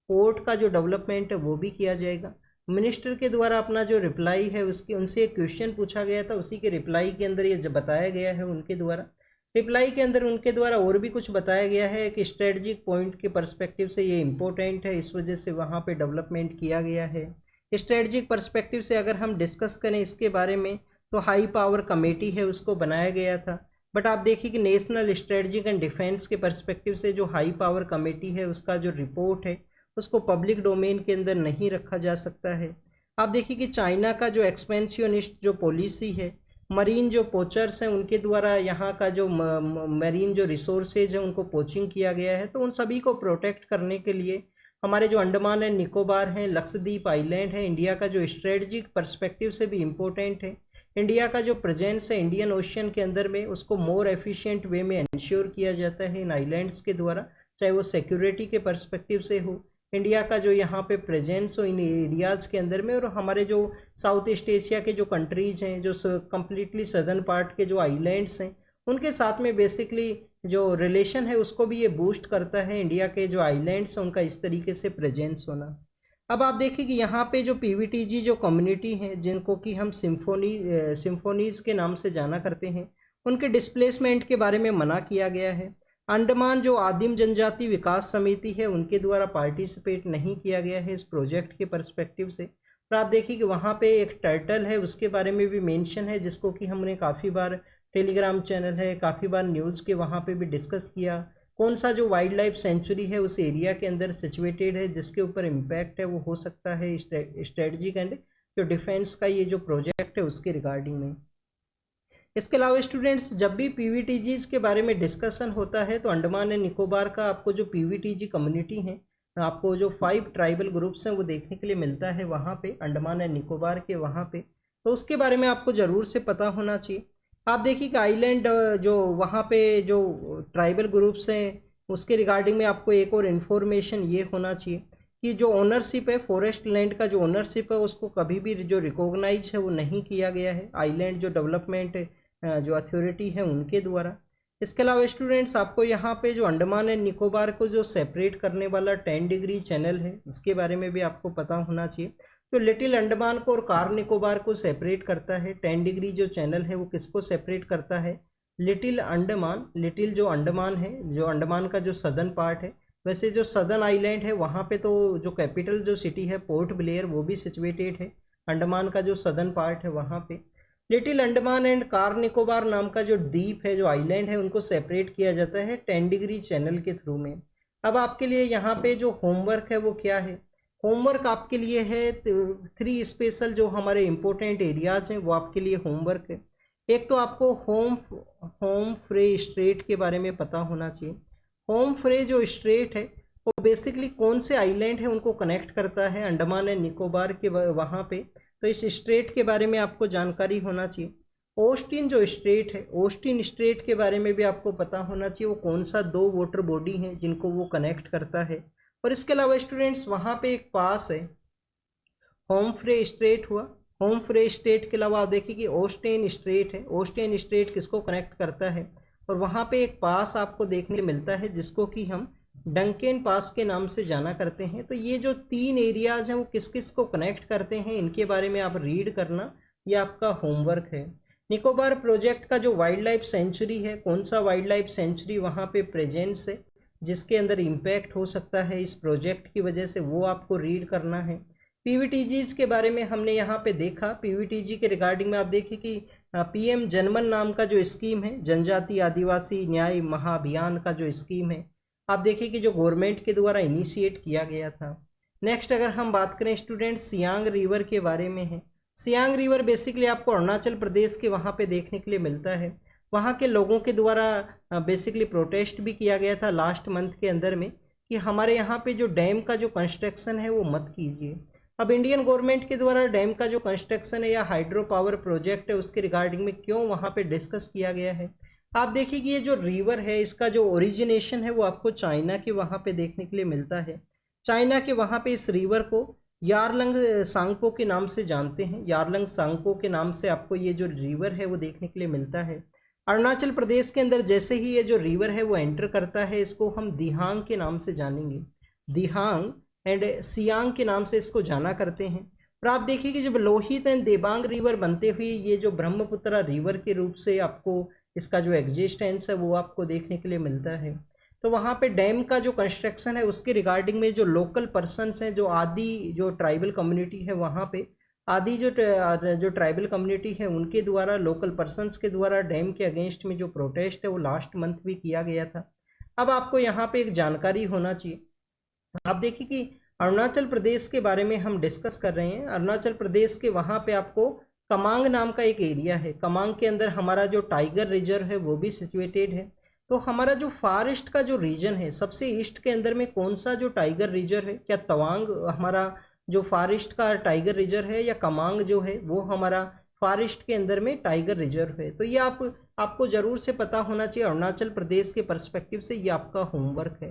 पोर्ट का जो डेवलपमेंट है वो भी किया जाएगा। मिनिस्टर के द्वारा अपना जो रिप्लाई है उसके उनसे एक क्वेश्चन पूछा गया था, उसी के रिप्लाई के अंदर ये बताया गया है उनके द्वारा। रिप्लाई के अंदर उनके द्वारा और भी कुछ बताया गया है कि स्ट्रेटजिक पॉइंट के पर्सपेक्टिव से ये इम्पोर्टेंट है, इस वजह से वहाँ पे डेवलपमेंट किया गया है। स्ट्रेटजिक पर्सपेक्टिव से अगर हम डिस्कस करें इसके बारे में तो हाई पावर कमेटी है उसको बनाया गया था। बट आप देखिए कि नेशनल स्ट्रेटजिक एंड डिफेंस के पर्सपेक्टिव से जो हाई पावर कमेटी है उसका जो रिपोर्ट है उसको पब्लिक डोमेन के अंदर नहीं रखा जा सकता है। आप देखिए कि चाइना का जो एक्सपेंशनिस्ट जो पॉलिसी है, मरीन जो पोचर्स हैं उनके द्वारा यहाँ का जो मरीन जो रिसोर्सेज है उनको पोचिंग किया गया है, तो उन सभी को प्रोटेक्ट करने के लिए हमारे जो अंडमान एंड निकोबार हैं, लक्षद्वीप आइलैंड है, इंडिया का जो स्ट्रेटजिक पर्सपेक्टिव से भी इम्पोर्टेंट है। इंडिया का जो प्रेजेंस है इंडियन ओशियन के अंदर में उसको मोर एफिशिएंट वे में इंश्योर किया जाता है इन आइलैंड्स के द्वारा, चाहे वो सिक्योरिटी के पर्सपेक्टिव से हो, इंडिया का जो यहाँ पे प्रेजेंस हो इन एरियाज़ के अंदर में, और हमारे जो साउथ ईस्ट एशिया के जो कंट्रीज़ हैं, जो कम्प्लीटली सदर्न पार्ट के जो आइलैंड्स हैं उनके साथ में बेसिकली जो रिलेशन है उसको भी ये बूस्ट करता है, इंडिया के जो आइलैंड्स हैं उनका इस तरीके से प्रेजेंस होना। अब आप देखिए कि यहाँ पे जो पीवीटीजी जो कम्युनिटी हैं जिनको कि हम सिम्फोनीज के नाम से जाना करते हैं, उनके डिस्प्लेसमेंट के बारे में मना किया गया है। अंडमान जो आदिम जनजाति विकास समिति है उनके द्वारा पार्टिसिपेट नहीं किया गया है इस प्रोजेक्ट के पर्सपेक्टिव से। और आप देखिए कि वहाँ पे एक टर्टल है उसके बारे में भी मेंशन है, जिसको कि हमने काफ़ी बार टेलीग्राम चैनल है, काफ़ी बार न्यूज़ के वहाँ पे भी डिस्कस किया। कौन सा जो वाइल्ड लाइफ सेंचुरी है उस एरिया के अंदर सिचुएटेड है, जिसके ऊपर इम्पैक्ट है वो हो सकता है स्ट्रेटजिक एंड जो डिफेंस का ये जो प्रोजेक्ट है उसके रिगार्डिंग में। इसके अलावा स्टूडेंट्स जब भी पीवीटीजीज के बारे में डिस्कशन होता है तो अंडमान एंड निकोबार का आपको जो पीवीटीजी कम्युनिटी है, आपको जो 5 ट्राइबल ग्रुप्स हैं वो देखने के लिए मिलता है वहाँ पे अंडमान एंड निकोबार के वहाँ पे, तो उसके बारे में आपको ज़रूर से पता होना चाहिए। आप देखिए कि आइलैंड जो वहाँ पे जो ट्राइबल ग्रुप्स हैं उसके रिगार्डिंग में आपको एक और इन्फॉर्मेशन ये होना चाहिए कि जो ओनरशिप है, फॉरेस्ट लैंड का जो ओनरशिप है उसको कभी भी जो रिकॉग्नाइज है वो नहीं किया गया है आइलैंड जो डेवलपमेंट जो अथॉरिटी है उनके द्वारा। इसके अलावा स्टूडेंट्स आपको यहाँ पे जो अंडमान एंड निकोबार को जो सेपरेट करने वाला 10 डिग्री चैनल है उसके बारे में भी आपको पता होना चाहिए। तो लिटिल अंडमान को और कार निकोबार को सेपरेट करता है 10 डिग्री जो चैनल है, वो किसको सेपरेट करता है? लिटिल अंडमान, लिटिल जो अंडमान है, जो अंडमान का जो सदर्न पार्ट है, वैसे जो सदर्न आइलैंड है वहाँ पे तो जो कैपिटल जो सिटी है पोर्ट ब्लेयर वो भी सिचुएटेड है अंडमान का जो सदर्न पार्ट है वहाँ पे। Little Andaman and car Nicobar नाम का जो द्वीप है, जो आइलैंड है, उनको सेपरेट किया जाता है 10 डिग्री चैनल के थ्रू में। अब आपके लिए यहाँ पे जो होमवर्क है वो क्या है? होमवर्क आपके लिए है 3 स्पेशल जो हमारे इम्पोर्टेंट एरियाज हैं वो आपके लिए होमवर्क है। एक तो आपको होम फ्रे स्ट्रेट के बारे में पता होना चाहिए। होम फ्रे जो स्ट्रेट है वो बेसिकली कौन से आइलैंड है उनको कनेक्ट करता है अंडमान एंड निकोबार के वहाँ पे, तो इस स्ट्रेट के बारे में आपको जानकारी होना चाहिए। ओस्टिन जो स्ट्रेट है, ओस्टिन स्ट्रेट के बारे में भी आपको पता होना चाहिए, वो कौन सा दो वाटर बॉडी हैं जिनको वो कनेक्ट करता है। और इसके अलावा स्टूडेंट्स वहाँ पे एक पास है, होमफ्रे स्ट्रेट हुआ। होमफ्रे स्ट्रेट के अलावा आप देखिए कि ओस्टेन स्ट्रेट है, ओस्टेन स्ट्रेट किसको कनेक्ट करता है। और वहाँ पे एक पास आपको देखने मिलता है जिसको कि हम डंकेन पास के नाम से जाना करते हैं। तो ये जो तीन एरियाज हैं वो किस किस को कनेक्ट करते हैं, इनके बारे में आप रीड करना, ये आपका होमवर्क है। निकोबार प्रोजेक्ट का जो वाइल्ड लाइफ सेंचुरी है, कौन सा वाइल्ड लाइफ सेंचुरी वहाँ पे प्रेजेंस है, जिसके अंदर इम्पैक्ट हो सकता है इस प्रोजेक्ट की वजह से, वो आपको रीड करना है। पीवीटीजीज के बारे में हमने यहाँ पे देखा, पीवीटीजी के रिगार्डिंग में आप देखिए कि पीएम जनमन नाम का जो स्कीम है, जनजाति आदिवासी न्याय महाअभियान का जो स्कीम है, आप देखिए कि जो गवर्नमेंट के द्वारा इनिशिएट किया गया था। नेक्स्ट अगर हम बात करें स्टूडेंट सियांग रिवर के बारे में है। सियांग रिवर बेसिकली आपको अरुणाचल प्रदेश के वहाँ पे देखने के लिए मिलता है। वहाँ के लोगों के द्वारा बेसिकली प्रोटेस्ट भी किया गया था लास्ट मंथ के अंदर में कि हमारे यहाँ पे जो डैम का जो कंस्ट्रक्शन है वो मत कीजिए। अब इंडियन गवर्नमेंट के द्वारा डैम का जो कंस्ट्रक्शन है या हाइड्रो पावर प्रोजेक्ट है उसके रिगार्डिंग में क्यों वहाँ पे डिस्कस किया गया है। आप देखिए कि ये जो रिवर है इसका जो ओरिजिनेशन है वो आपको चाइना के वहाँ पे देखने के लिए मिलता है। चाइना के वहाँ पे इस रिवर को यारलंग सांगपो के नाम से जानते हैं, यारलंग सांगपो के नाम से आपको ये जो रिवर है वो देखने के लिए मिलता है। अरुणाचल प्रदेश के अंदर जैसे ही ये जो रिवर है वो एंटर करता है, इसको हम दिहांग के नाम से जानेंगे, दिहांग एंड सियांग के नाम से इसको जाना करते हैं। और आप देखिए कि जब लोहित एंड देबांग रिवर बनते हुए ये जो ब्रह्मपुत्र रिवर के रूप से आपको इसका जो एग्जिस्टेंस है वो आपको देखने के लिए मिलता है। तो वहाँ पे डैम का जो कंस्ट्रक्शन है उसके रिगार्डिंग में जो लोकल पर्सनस हैं, जो आदि जो ट्राइबल कम्युनिटी है वहाँ पे, आदि जो ट्राइबल कम्युनिटी है उनके द्वारा, लोकल पर्सनस के द्वारा डैम के अगेंस्ट में जो प्रोटेस्ट है वो लास्ट मंथ भी किया गया था। अब आपको यहाँ पे एक जानकारी होना चाहिए, आप देखिए कि अरुणाचल प्रदेश के बारे में हम डिस्कस कर रहे हैं। अरुणाचल प्रदेश के वहाँ पे आपको कमांग नाम का एक एरिया है, कमांग के अंदर हमारा जो टाइगर रिजर्व है वो भी सिचुएटेड है। तो हमारा जो फॉरेस्ट का जो रीजन है सबसे ईस्ट के अंदर में कौन सा जो टाइगर रिजर्व है, क्या तवांग हमारा जो फॉरेस्ट का टाइगर रिजर्व है, या कमांग जो है वो हमारा फॉरेस्ट के अंदर में टाइगर रिजर्व है। तो ये आपको जरूर से पता होना चाहिए अरुणाचल प्रदेश के पर्सपेक्टिव से, ये आपका होमवर्क है।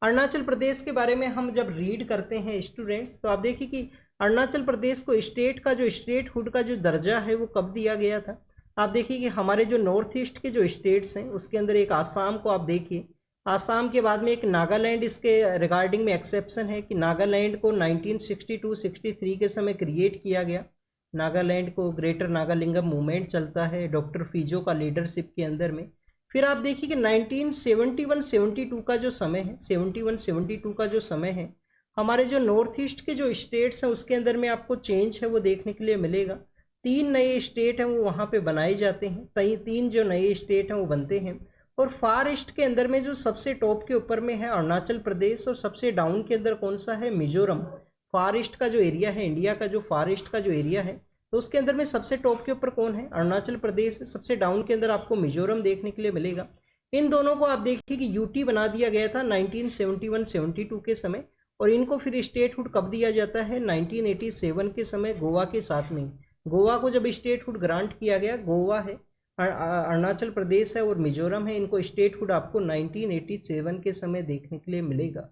अरुणाचल प्रदेश के बारे में हम जब रीड करते हैं स्टूडेंट्स, तो आप देखिए कि अरुणाचल प्रदेश को स्टेट का जो स्टेटहुड का जो दर्जा है वो कब दिया गया था। आप देखिए कि हमारे जो नॉर्थ ईस्ट के जो स्टेट्स हैं उसके अंदर एक आसाम को आप देखिए, आसाम के बाद में एक नागालैंड इसके रिगार्डिंग में एक्सेप्शन है कि नागालैंड को 1962-63 के समय क्रिएट किया गया। नागालैंड को ग्रेटर नागालिंगम मूवमेंट चलता है डॉक्टर फीजो का लीडरशिप के अंदर में। फिर आप देखिए कि 1971-72 का जो समय है, 71-72 का जो समय है, हमारे जो नॉर्थ ईस्ट के जो स्टेट्स हैं उसके अंदर में आपको चेंज है वो देखने के लिए मिलेगा। 3 नए स्टेट हैं वो वहाँ पे बनाए जाते हैं, 3 जो नए स्टेट हैं वो बनते हैं। और फार ईस्ट के अंदर में जो सबसे टॉप के ऊपर में है अरुणाचल प्रदेश, और सबसे डाउन के अंदर कौन सा है, मिजोरम। फार ईस्ट का जो एरिया है, इंडिया का जो फार ईस्ट का जो एरिया है, तो उसके अंदर में सबसे टॉप के ऊपर कौन है, अरुणाचल प्रदेश है। सबसे डाउन के अंदर आपको मिजोरम देखने के लिए मिलेगा। इन दोनों को आप देखिए कि यूटी बना दिया गया था 1971-72 के समय, और इनको फिर स्टेटहुड कब दिया जाता है, 1987 के समय गोवा के साथ में। गोवा को जब स्टेटहुड ग्रांट किया गया, गोवा है, अरुणाचल प्रदेश है और मिजोरम है, इनको स्टेटहुड आपको 1987 के समय देखने के लिए मिलेगा।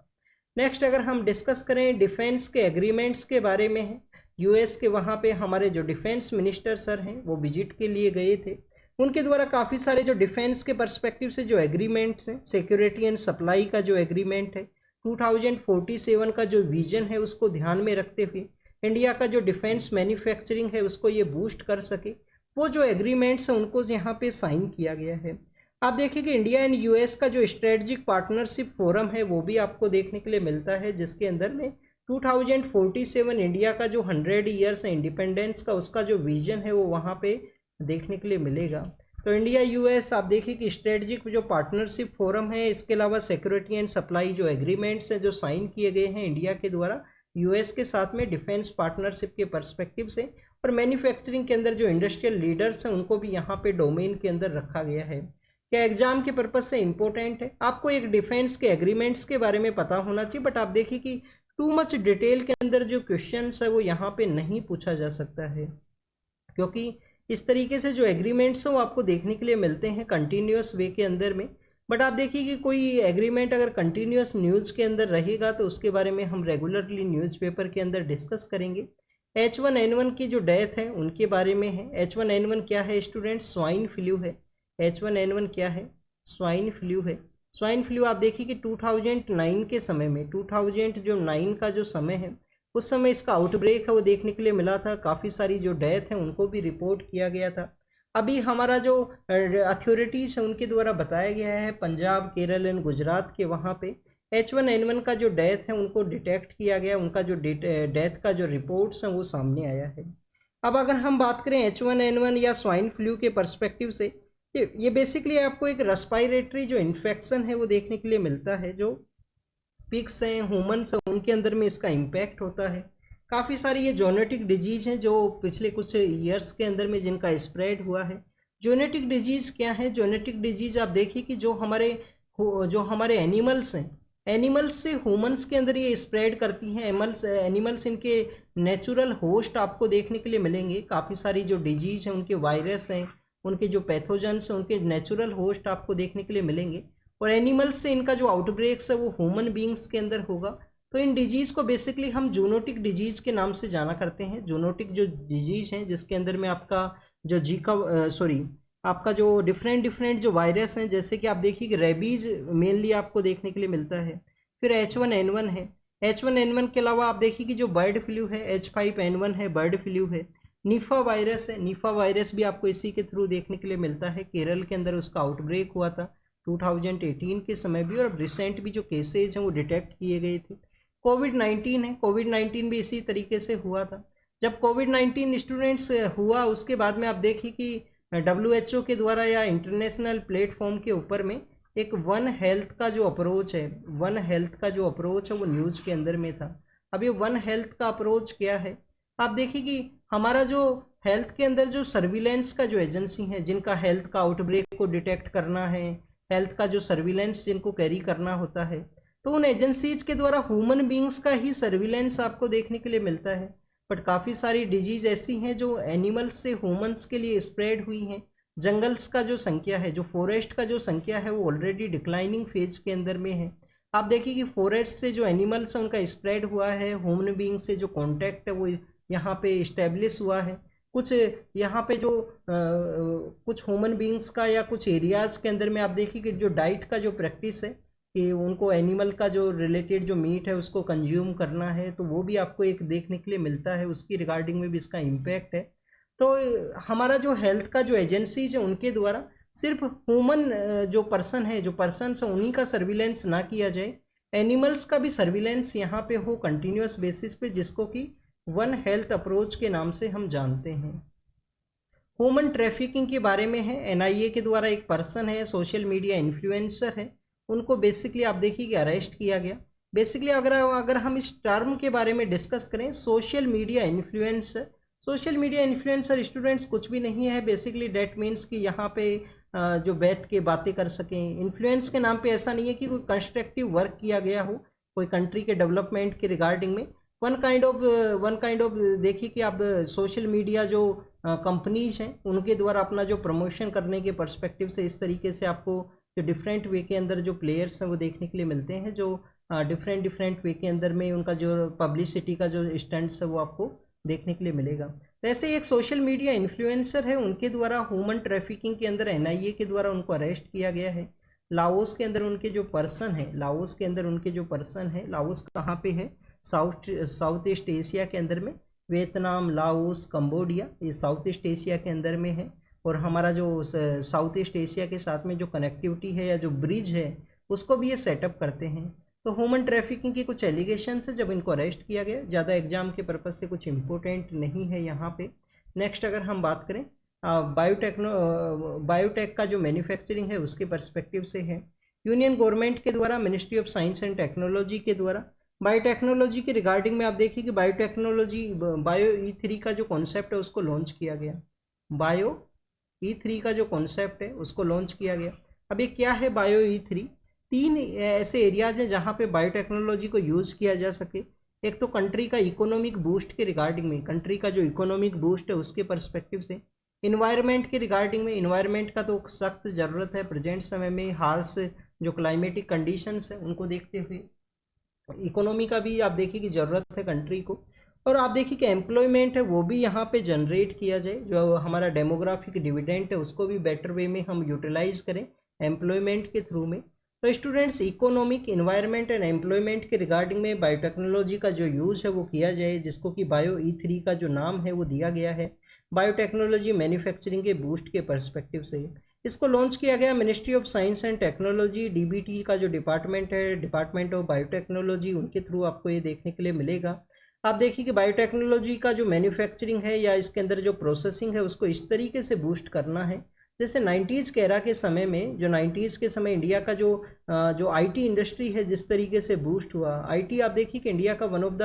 नेक्स्ट अगर हम डिस्कस करें डिफेंस के एग्रीमेंट्स के बारे में है, यूएस के वहाँ पे हमारे जो डिफेंस मिनिस्टर सर हैं वो विजिट के लिए गए थे, उनके द्वारा काफ़ी सारे जो डिफेंस के पर्सपेक्टिव से जो एग्रीमेंट्स हैं, सिक्योरिटी एंड सप्लाई का जो एग्रीमेंट है, 2047 का जो विजन है उसको ध्यान में रखते हुए इंडिया का जो डिफेंस मैन्युफैक्चरिंग है उसको ये बूस्ट कर सके, वो जो एग्रीमेंट्स हैं उनको यहाँ पे साइन किया गया है। आप देखिए कि इंडिया एंड यूएस का जो स्ट्रेटजिक पार्टनरशिप फोरम है वो भी आपको देखने के लिए मिलता है, जिसके अंदर में 2047 इंडिया का जो 100 ईयर्स है इंडिपेंडेंस का, उसका जो विजन है वो वहाँ पे देखने के लिए मिलेगा। तो इंडिया यूएस आप देखिए कि स्ट्रेटजिक जो पार्टनरशिप फोरम है, इसके अलावा सिक्योरिटी एंड सप्लाई जो एग्रीमेंट्स हैं जो साइन किए गए हैं इंडिया के द्वारा यूएस के साथ में डिफेंस पार्टनरशिप के पर्सपेक्टिव से, और मैन्युफैक्चरिंग के अंदर जो इंडस्ट्रियल लीडर्स हैं उनको भी यहाँ पे डोमेन के अंदर रखा गया है। क्या एग्जाम के पर्पज से इंपॉर्टेंट है, आपको एक डिफेंस के एग्रीमेंट्स के बारे में पता होना चाहिए, बट आप देखिए कि टू मच डिटेल के अंदर जो क्वेश्चंस है वो यहाँ पे नहीं पूछा जा सकता है, क्योंकि इस तरीके से जो एग्रीमेंट्स हैं वो आपको देखने के लिए मिलते हैं कंटिन्यूस वे के अंदर में। बट आप देखिए कि कोई एग्रीमेंट अगर कंटिन्यूस न्यूज़ के अंदर रहेगा तो उसके बारे में हम रेगुलरली न्यूज़पेपर के अंदर डिस्कस करेंगे। H1N1 की जो डेथ है उनके बारे में है। H1N1 क्या है स्टूडेंट्स? स्वाइन फ्लू है। H1N1 क्या है? स्वाइन फ्लू है। स्वाइन फ्लू आप देखिए कि 2009 के समय में 2009 का जो समय है उस समय इसका आउटब्रेक है वो देखने के लिए मिला था। काफ़ी सारी जो डेथ है उनको भी रिपोर्ट किया गया था। अभी हमारा जो अथॉरिटीज़ है उनके द्वारा बताया गया है पंजाब, केरल एंड गुजरात के वहाँ पे H1N1 का जो डेथ है उनको डिटेक्ट किया गया, उनका जो डेथ का जो रिपोर्ट्स हैं वो सामने आया है। अब अगर हम बात करें H1N1 या स्वाइन फ्लू के पर्सपेक्टिव से, ये बेसिकली आपको एक रेस्पिरेटरी जो इन्फेक्शन है वो देखने के लिए मिलता है। जो पिग्स हैं, ह्यूमन्स हैं, उनके अंदर में इसका इम्पैक्ट होता है। काफ़ी सारी ये जोनेटिक डिजीज हैं जो पिछले कुछ ईयर्स के अंदर में जिनका स्प्रेड हुआ है। जोनेटिक डिजीज़ क्या है? जोनेटिक डिजीज़ आप देखिए कि जो हमारे एनिमल्स हैं, एनिमल्स से ह्यूमंस के अंदर ये स्प्रेड करती हैं। एनिमल्स इनके नेचुरल होस्ट आपको देखने के लिए मिलेंगे। काफ़ी सारी जो डिजीज हैं उनके वायरस हैं, उनके जो पैथोजेंस हैं उनके नेचुरल होस्ट आपको देखने के लिए मिलेंगे। और एनिमल्स से इनका जो आउटब्रेक्स है वो ह्यूमन बींग्स के अंदर होगा। तो इन डिजीज़ को बेसिकली हम जूनोटिक डिजीज़ के नाम से जाना करते हैं। जूनोटिक जो डिजीज़ हैं जिसके अंदर में आपका जो आपका जो डिफरेंट डिफरेंट जो वायरस हैं, जैसे कि आप देखिए कि रेबीज मेनली आपको देखने के लिए मिलता है। फिर H1N1 है। H1N1 के अलावा आप देखिए कि जो बर्ड फ्लू है H5N1 है, बर्ड फ्लू है। निफा वायरस है, निफा वायरस भी आपको इसी के थ्रू देखने के लिए मिलता है। केरल के अंदर उसका आउटब्रेक हुआ था 2018 के समय भी, और रिसेंट भी जो केसेज हैं वो डिटेक्ट किए गए थे। कोविड-19 है, कोविड-19 भी इसी तरीके से हुआ था। जब कोविड-19 स्टूडेंट्स हुआ उसके बाद में आप देखिए कि WHO के द्वारा या इंटरनेशनल प्लेटफॉर्म के ऊपर में एक वन हेल्थ का जो अप्रोच है, वन हेल्थ का जो अप्रोच है वो न्यूज़ के अंदर में था। अब ये वन हेल्थ का अप्रोच क्या है? आप देखिए कि हमारा जो हेल्थ के अंदर जो सर्विलेंस का जो एजेंसी है, जिनका हेल्थ का आउटब्रेक को डिटेक्ट करना है, हेल्थ का जो सर्विलेंस जिनको कैरी करना होता है, तो उन एजेंसीज के द्वारा ह्यूमन बींग्स का ही सर्विलेंस आपको देखने के लिए मिलता है। बट काफ़ी सारी डिजीज ऐसी हैं जो एनिमल्स से ह्यूमंस के लिए स्प्रेड हुई हैं। जंगल्स का जो संख्या है, जो फॉरेस्ट का जो संख्या है वो ऑलरेडी डिक्लाइनिंग फेज के अंदर में है। आप देखिए कि फॉरेस्ट से जो एनिमल्स है उनका स्प्रेड हुआ है, ह्यूमन बींग से जो कॉन्टैक्ट है वो यहाँ पे इस्टेब्लिश हुआ है। कुछ यहाँ पे जो कुछ ह्यूमन बींग्स का या कुछ एरियाज़ के अंदर में आप देखिए कि जो डाइट का जो प्रैक्टिस है कि उनको एनिमल का जो रिलेटेड जो मीट है उसको कंज्यूम करना है, तो वो भी आपको एक देखने के लिए मिलता है। उसकी रिगार्डिंग में भी इसका इम्पैक्ट है। तो हमारा जो हेल्थ का जो एजेंसीज है उनके द्वारा सिर्फ ह्यूमन जो पर्सन है, जो पर्सनस है उन्हीं का सर्विलेंस ना किया जाए, एनिमल्स का भी सर्विलेंस यहाँ पे हो कंटिन्यूस बेसिस पे, जिसको कि वन हेल्थ अप्रोच के नाम से हम जानते हैं। ह्यूमन ट्रैफिकिंग के बारे में है। NIA के द्वारा एक पर्सन है, सोशल मीडिया इन्फ्लुएंसर है, उनको बेसिकली आप देखिए कि अरेस्ट किया गया। बेसिकली अगर हम इस टर्म के बारे में डिस्कस करें, social media influencer, social media influencer students कुछ भी नहीं है। बेसिकली डेट मीन्स कि यहाँ पे जो बैठ के बातें कर सकें। इन्फ्लुएंस के नाम पे ऐसा नहीं है कि कोई कंस्ट्रक्टिव वर्क किया गया हो कोई कंट्री के डेवलपमेंट के रिगार्डिंग में। वन काइंड ऑफ देखिए कि आप सोशल मीडिया जो कंपनीज हैं उनके द्वारा अपना जो प्रमोशन करने के पर्सपेक्टिव से इस तरीके से आपको जो डिफरेंट वे के अंदर जो प्लेयर्स हैं वो देखने के लिए मिलते हैं, जो डिफरेंट वे के अंदर में उनका जो पब्लिसिटी का जो स्टंट्स है वो आपको देखने के लिए मिलेगा। वैसे एक सोशल मीडिया इन्फ्लुएंसर है, उनके द्वारा ह्यूमन ट्रैफिकिंग के अंदर NIA के द्वारा उनको अरेस्ट किया गया है। लाओस के अंदर उनके जो पर्सन है, लाओस के अंदर उनके जो पर्सन है, लाओस कहाँ पे है? साउथ ईस्ट एशिया के अंदर में। वियतनाम, लाओस, कंबोडिया, ये साउथ ईस्ट एशिया के अंदर में है। और हमारा जो साउथ ईस्ट एशिया के साथ में जो कनेक्टिविटी है या जो ब्रिज है उसको भी ये सेटअप करते हैं। तो ह्यूमन ट्रैफिकिंग की कुछ एलिगेशन है जब इनको अरेस्ट किया गया। ज़्यादा एग्जाम के पर्पज़ से कुछ इम्पोर्टेंट नहीं है यहाँ पे। नेक्स्ट अगर हम बात करें बायोटेक का जो मैन्युफैक्चरिंग है उसके पर्सपेक्टिव से है। यूनियन गवर्नमेंट के द्वारा, ministry of science and technology के द्वारा बायोटेक्नोलॉजी के रिगार्डिंग में आप देखिए कि बायो E3 का जो कॉन्सेप्ट है उसको लॉन्च किया गया। बायो E3 का जो कॉन्सेप्ट है उसको लॉन्च किया गया। अब ये क्या है बायो E3? 3 ऐसे एरियाज हैं जहाँ पे बायोटेक्नोलॉजी को यूज़ किया जा सके। एक तो कंट्री का इकोनॉमिक बूस्ट के रिगार्डिंग में, कंट्री का जो इकोनॉमिक बूस्ट है उसके पर्सपेक्टिव से। इन्वायरमेंट के रिगार्डिंग में, इन्वायरमेंट का तो सख्त ज़रूरत है प्रेजेंट समय में, हाल से जो क्लाइमेटिक कंडीशंस है उनको देखते हुए। इकोनॉमी का भी आप देखिए कि ज़रूरत है कंट्री को, और आप देखिए कि एम्प्लॉयमेंट है वो भी यहाँ पे जनरेट किया जाए, जो हमारा डेमोग्राफिक डिविडेंड है उसको भी बेटर वे में हम यूटिलाइज करें एम्प्लॉयमेंट के थ्रू में। तो students, economic, environment and employment के रिगार्डिंग में बायोटेक्नोलॉजी का जो यूज़ है वो किया जाए, जिसको कि बायो E3 का जो नाम है वो दिया गया है, बायोटेक्नोलॉजी मैन्युफैक्चरिंग के बूस्ट के पर्सपेक्टिव से। इसको लॉन्च किया गया ministry of science and technology, DBT का जो डिपार्टमेंट है, डिपार्टमेंट ऑफ बायोटेक्नोलॉजी, उनके थ्रू आपको ये देखने के लिए मिलेगा। आप देखिए कि बायोटेक्नोलॉजी का जो मैन्युफैक्चरिंग है या इसके अंदर जो प्रोसेसिंग है उसको इस तरीके से बूस्ट करना है, जैसे 90s के एरा के समय में, जो 90s के समय इंडिया का जो IT इंडस्ट्री है जिस तरीके से बूस्ट हुआ। IT आप देखिए कि इंडिया का one of the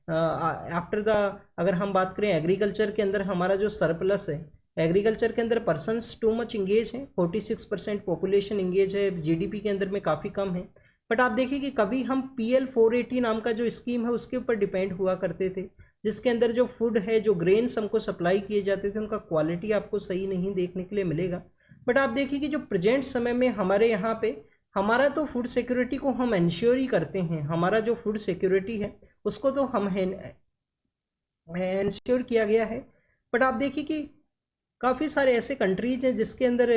after the, अगर हम बात करें एग्रीकल्चर के अंदर हमारा जो सरप्लस है, एग्रीकल्चर के अंदर पर्सनस टू मच इंगेज है, 46% पॉपुलेशन इंगेज है, GDP के अंदर में काफ़ी कम है। बट आप देखिए कि कभी हम PL 480 नाम का जो स्कीम है उसके ऊपर डिपेंड हुआ करते थे, जिसके अंदर जो फूड है, जो ग्रेन्स हमको सप्लाई किए जाते थे, उनका क्वालिटी आपको सही नहीं देखने के लिए मिलेगा। बट आप देखिए कि जो प्रेजेंट समय में हमारे यहाँ पे, हमारा तो फूड सिक्योरिटी को हम इंश्योर ही करते हैं, हमारा जो फूड सिक्योरिटी है उसको तो हम इंश्योर किया गया है। बट आप देखिए कि काफ़ी सारे ऐसे कंट्रीज हैं जिसके अंदर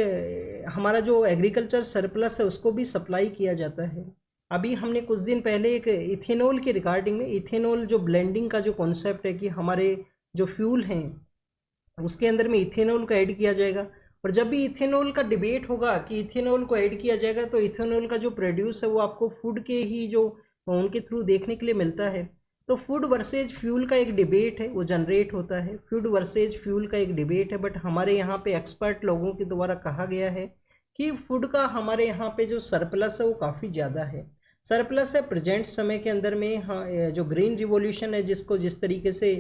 हमारा जो एग्रीकल्चर सरप्लस है उसको भी सप्लाई किया जाता है। अभी हमने कुछ दिन पहले एक इथेनॉल के रिगार्डिंग में, इथेनॉल जो ब्लेंडिंग का जो कॉन्सेप्ट है कि हमारे जो फ्यूल हैं उसके अंदर में इथेनॉल को ऐड किया जाएगा, और जब भी इथेनॉल का डिबेट होगा कि इथेनॉल को ऐड किया जाएगा तो इथेनॉल का जो प्रोड्यूस है वो आपको फूड के ही जो उनके थ्रू देखने के लिए मिलता है। तो फूड वर्सेज फ्यूल का एक डिबेट है वो जनरेट होता है, फूड वर्सेज फ्यूल का एक डिबेट है। बट हमारे यहाँ पे एक्सपर्ट लोगों के द्वारा कहा गया है कि फूड का हमारे यहाँ पे जो सरप्लस है वो काफ़ी ज़्यादा है, सरप्लस है प्रेजेंट समय के अंदर में। हाँ, जो ग्रीन रिवॉल्यूशन है जिसको जिस तरीके से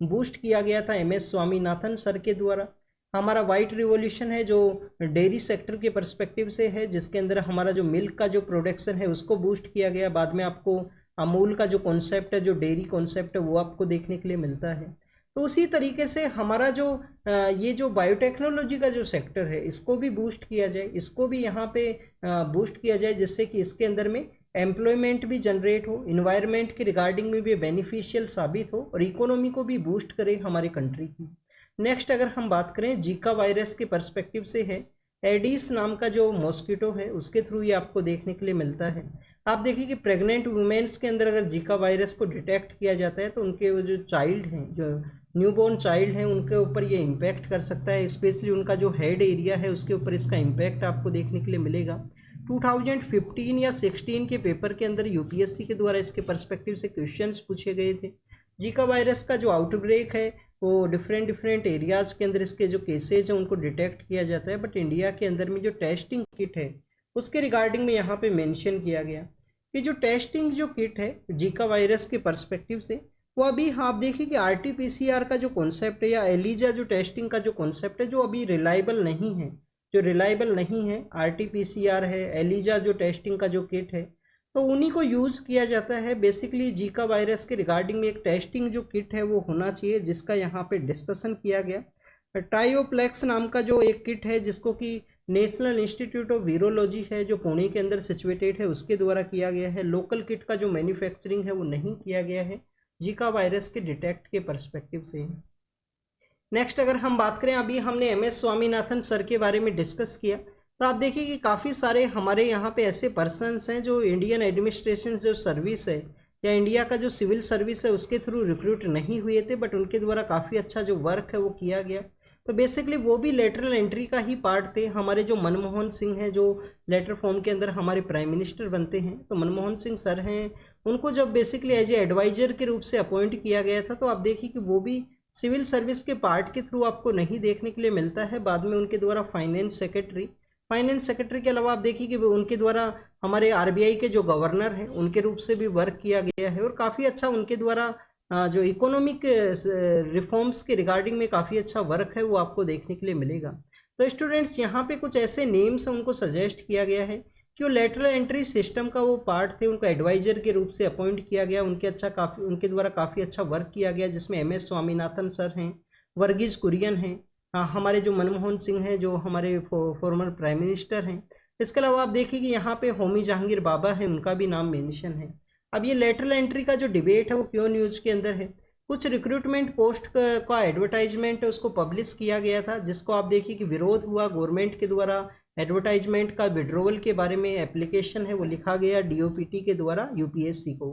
बूस्ट किया गया था MS स्वामीनाथन सर के द्वारा, हमारा वाइट रिवॉल्यूशन है जो डेयरी सेक्टर के पर्सपेक्टिव से है, जिसके अंदर हमारा जो मिल्क का जो प्रोडक्शन है उसको बूस्ट किया गया। बाद में आपको अमूल का जो कॉन्सेप्ट है, जो डेयरी कॉन्सेप्ट है, वो आपको देखने के लिए मिलता है। तो उसी तरीके से हमारा जो ये जो बायोटेक्नोलॉजी का जो सेक्टर है इसको भी बूस्ट किया जाए, इसको भी यहाँ पे बूस्ट किया जाए, जिससे कि इसके अंदर में एम्प्लॉयमेंट भी जनरेट हो, इन्वायरमेंट के रिगार्डिंग में भी बेनिफिशियल साबित हो, और इकोनॉमी को भी बूस्ट करे हमारे कंट्री की। नेक्स्ट अगर हम बात करें जीका वायरस के पर्सपेक्टिव से है, एडिस नाम का जो मॉस्किटो है उसके थ्रू ये आपको देखने के लिए मिलता है। आप देखिए कि प्रेग्नेंट वुमेन्स के अंदर अगर जीका वायरस को डिटेक्ट किया जाता है तो उनके जो चाइल्ड हैं, जो न्यूबॉर्न चाइल्ड हैं, उनके ऊपर ये इम्पैक्ट कर सकता है, स्पेशली उनका जो हेड एरिया है उसके ऊपर इसका इम्पैक्ट आपको देखने के लिए मिलेगा। 2015 या 16 के पेपर के अंदर UPSC के द्वारा इसके पर्सपेक्टिव से क्वेश्चंस पूछे गए थे। जीका वायरस का जो आउटब्रेक है वो डिफरेंट एरियाज़ के अंदर इसके जो केसेज हैं उनको डिटेक्ट किया जाता है। बट इंडिया के अंदर में जो टेस्टिंग किट है उसके रिगार्डिंग में यहाँ पे मेंशन किया गया कि जो टेस्टिंग जो किट है जीका वायरस के पर्सपेक्टिव से, वो अभी आप देखिए कि RT-PCR का जो कॉन्सेप्ट है या एलिजा जो टेस्टिंग का जो कॉन्सेप्ट है जो अभी रिलायबल नहीं है, जो रिलायबल नहीं है, RT-PCR है, एलिजा जो टेस्टिंग का जो किट है, तो उन्हीं को यूज़ किया जाता है। बेसिकली जीका वायरस के रिगार्डिंग में एक टेस्टिंग जो किट है वो होना चाहिए, जिसका यहाँ पे डिस्कशन किया गया। ट्रायोप्लेक्स नाम का जो एक किट है जिसको कि नेशनल इंस्टीट्यूट ऑफ वीरोलॉजी है जो पुणे के अंदर सिचुएटेड है उसके द्वारा किया गया है। लोकल किट का जो मैन्युफैक्चरिंग है वो नहीं किया गया है जीका वायरस के डिटेक्ट के पर्सपेक्टिव से। नेक्स्ट अगर हम बात करें, अभी हमने MS स्वामीनाथन सर के बारे में डिस्कस किया, तो आप देखिए कि काफ़ी सारे हमारे यहाँ पे ऐसे पर्सन्स हैं जो इंडियन एडमिनिस्ट्रेशन जो सर्विस है या इंडिया का जो सिविल सर्विस है उसके थ्रू रिक्रूट नहीं हुए थे, बट उनके द्वारा काफ़ी अच्छा जो वर्क है वो किया गया। तो बेसिकली वो भी लेटरल एंट्री का ही पार्ट थे। हमारे जो मनमोहन सिंह हैं जो लेटर फॉर्म के अंदर हमारे प्राइम मिनिस्टर बनते हैं, तो मनमोहन सिंह सर हैं, उनको जब बेसिकली एज ए एडवाइजर के रूप से अपॉइंट किया गया था, तो आप देखिए कि वो भी सिविल सर्विस के पार्ट के थ्रू आपको नहीं देखने के लिए मिलता है। बाद में उनके द्वारा फाइनेंस सेक्रेटरी के अलावा आप देखिए कि उनके द्वारा हमारे RBI के जो गवर्नर हैं उनके रूप से भी वर्क किया गया है, और काफ़ी अच्छा उनके द्वारा जो इकोनॉमिक रिफॉर्म्स के रिगार्डिंग में काफ़ी अच्छा वर्क है वो आपको देखने के लिए मिलेगा। तो स्टूडेंट्स, यहाँ पे कुछ ऐसे नेम्स उनको सजेस्ट किया गया है कि वो लेटरल एंट्री सिस्टम का वो पार्ट थे, उनको एडवाइजर के रूप से अपॉइंट किया गया, उनके द्वारा काफ़ी अच्छा वर्क किया गया, जिसमें MS स्वामीनाथन सर हैं, वर्गीज कुरियन हैं, हमारे जो मनमोहन सिंह हैं, जो हमारे फॉर्मर प्राइम मिनिस्टर हैं। इसके अलावा आप देखिए कि यहाँ पे होमी जहांगीर बाबा है, उनका भी नाम मेंशन है। अब ये लेटरल एंट्री का जो डिबेट है वो क्यों न्यूज़ के अंदर है? कुछ रिक्रूटमेंट पोस्ट का एडवर्टाइजमेंट उसको पब्लिश किया गया था, जिसको आप देखिए कि विरोध हुआ गवर्नमेंट के द्वारा। एडवर्टाइजमेंट का विड्रोवल के बारे में एप्लीकेशन है वो लिखा गया डीओपीटी के द्वारा यूपीएससी को।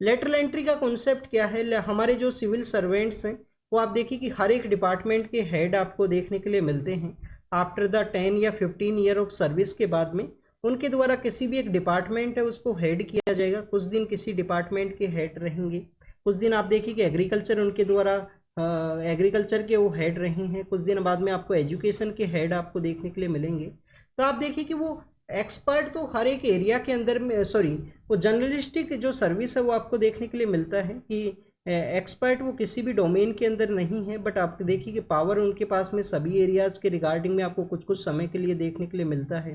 लेटरल एंट्री का कॉन्सेप्ट क्या है? हमारे जो सिविल सर्वेंट्स हैं वो आप देखिए कि हर एक डिपार्टमेंट के हेड आपको देखने के लिए मिलते हैं। आफ्टर द 10 या 15 ईयर ऑफ सर्विस के बाद में उनके द्वारा किसी भी एक डिपार्टमेंट है उसको हेड किया जाएगा। कुछ दिन किसी डिपार्टमेंट के हेड रहेंगे, कुछ दिन आप देखिए कि एग्रीकल्चर उनके द्वारा एग्रीकल्चर के वो हेड रहे हैं, कुछ दिन बाद में आपको एजुकेशन के हेड आपको देखने के लिए मिलेंगे। तो आप देखिए कि वो एक्सपर्ट तो हर एक एरिया के अंदर में, सॉरी, वो जर्नलिस्टिक जो सर्विस है वो आपको देखने के लिए मिलता है कि एक्सपर्ट वो किसी भी डोमेन के अंदर नहीं है, बट आप देखिए कि पावर उनके पास में सभी एरियाज़ के रिगार्डिंग में आपको कुछ कुछ समय के लिए देखने के लिए मिलता है।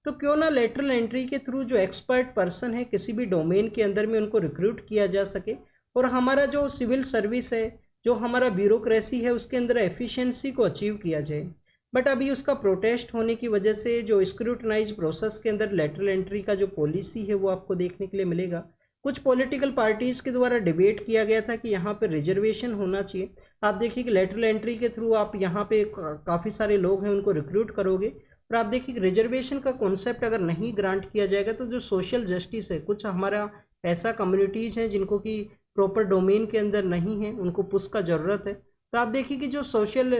तो क्यों ना लेटरल एंट्री के थ्रू जो एक्सपर्ट पर्सन है किसी भी डोमेन के अंदर में उनको रिक्रूट किया जा सके, और हमारा जो सिविल सर्विस है, जो हमारा ब्यूरोक्रेसी है, उसके अंदर एफिशिएंसी को अचीव किया जाए। बट अभी उसका प्रोटेस्ट होने की वजह से जो स्क्रूटनाइज प्रोसेस के अंदर लेटरल एंट्री का जो पॉलिसी है वो आपको देखने के लिए मिलेगा। कुछ पॉलिटिकल पार्टीज के द्वारा डिबेट किया गया था कि यहाँ पे रिजर्वेशन होना चाहिए। आप देखिए कि लेटरल एंट्री के थ्रू आप यहाँ पे काफ़ी सारे लोग हैं उनको रिक्रूट करोगे, और आप देखिए कि रिजर्वेशन का कॉन्सेप्ट अगर नहीं ग्रांट किया जाएगा तो जो सोशल जस्टिस है, कुछ हमारा ऐसा कम्युनिटीज़ हैं जिनको कि प्रॉपर डोमेन के अंदर नहीं है, उनको पुश का ज़रूरत है। तो आप देखिए कि जो सोशल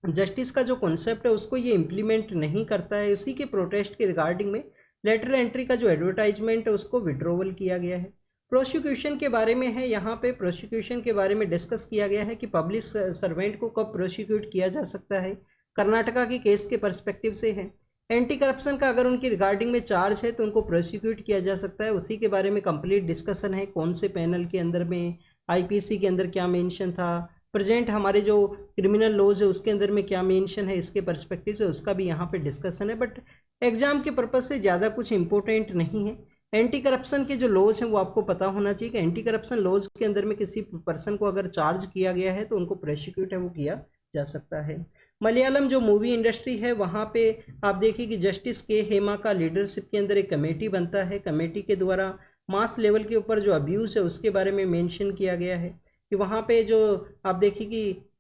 जस्टिस का जो कॉन्सेप्ट है उसको ये इम्प्लीमेंट नहीं करता है। उसी के प्रोटेस्ट के रिगार्डिंग में लेटरल एंट्री का जो एडवर्टाइजमेंट है उसको विड्रोवल किया गया है। प्रोसिक्यूशन के बारे में है, यहाँ पे प्रोसिक्यूशन के बारे में डिस्कस किया गया है कि पब्लिक सर्वेंट को कब प्रोसिक्यूट किया जा सकता है। कर्नाटका के केस के पर्सपेक्टिव से है। एंटी करप्शन का अगर उनकी रिगार्डिंग में चार्ज है तो उनको प्रोसिक्यूट किया जा सकता है, उसी के बारे में कंप्लीट डिस्कशन है। कौन से पैनल के अंदर में, आईपीसी के अंदर क्या मेंशन था, प्रेजेंट हमारे जो क्रिमिनल लॉज है उसके अंदर में क्या मेंशन है, इसके पर्सपेक्टिव से उसका भी यहाँ पे डिस्कशन है। बट एग्जाम के पर्पज से ज़्यादा कुछ इंपॉर्टेंट नहीं है। एंटी करप्शन के जो लॉज हैं वो आपको पता होना चाहिए कि एंटी करप्शन लॉज के अंदर में किसी पर्सन को अगर चार्ज किया गया है तो उनको प्रोसिक्यूट है वो किया जा सकता है। मलयालम जो मूवी इंडस्ट्री है वहाँ पे आप देखिए कि जस्टिस के हेमा का लीडरशिप के अंदर एक कमेटी बनता है। कमेटी के द्वारा मास लेवल के ऊपर जो अब्यूज़ है उसके बारे में मेंशन किया गया है कि वहाँ पे जो आप देखिए कि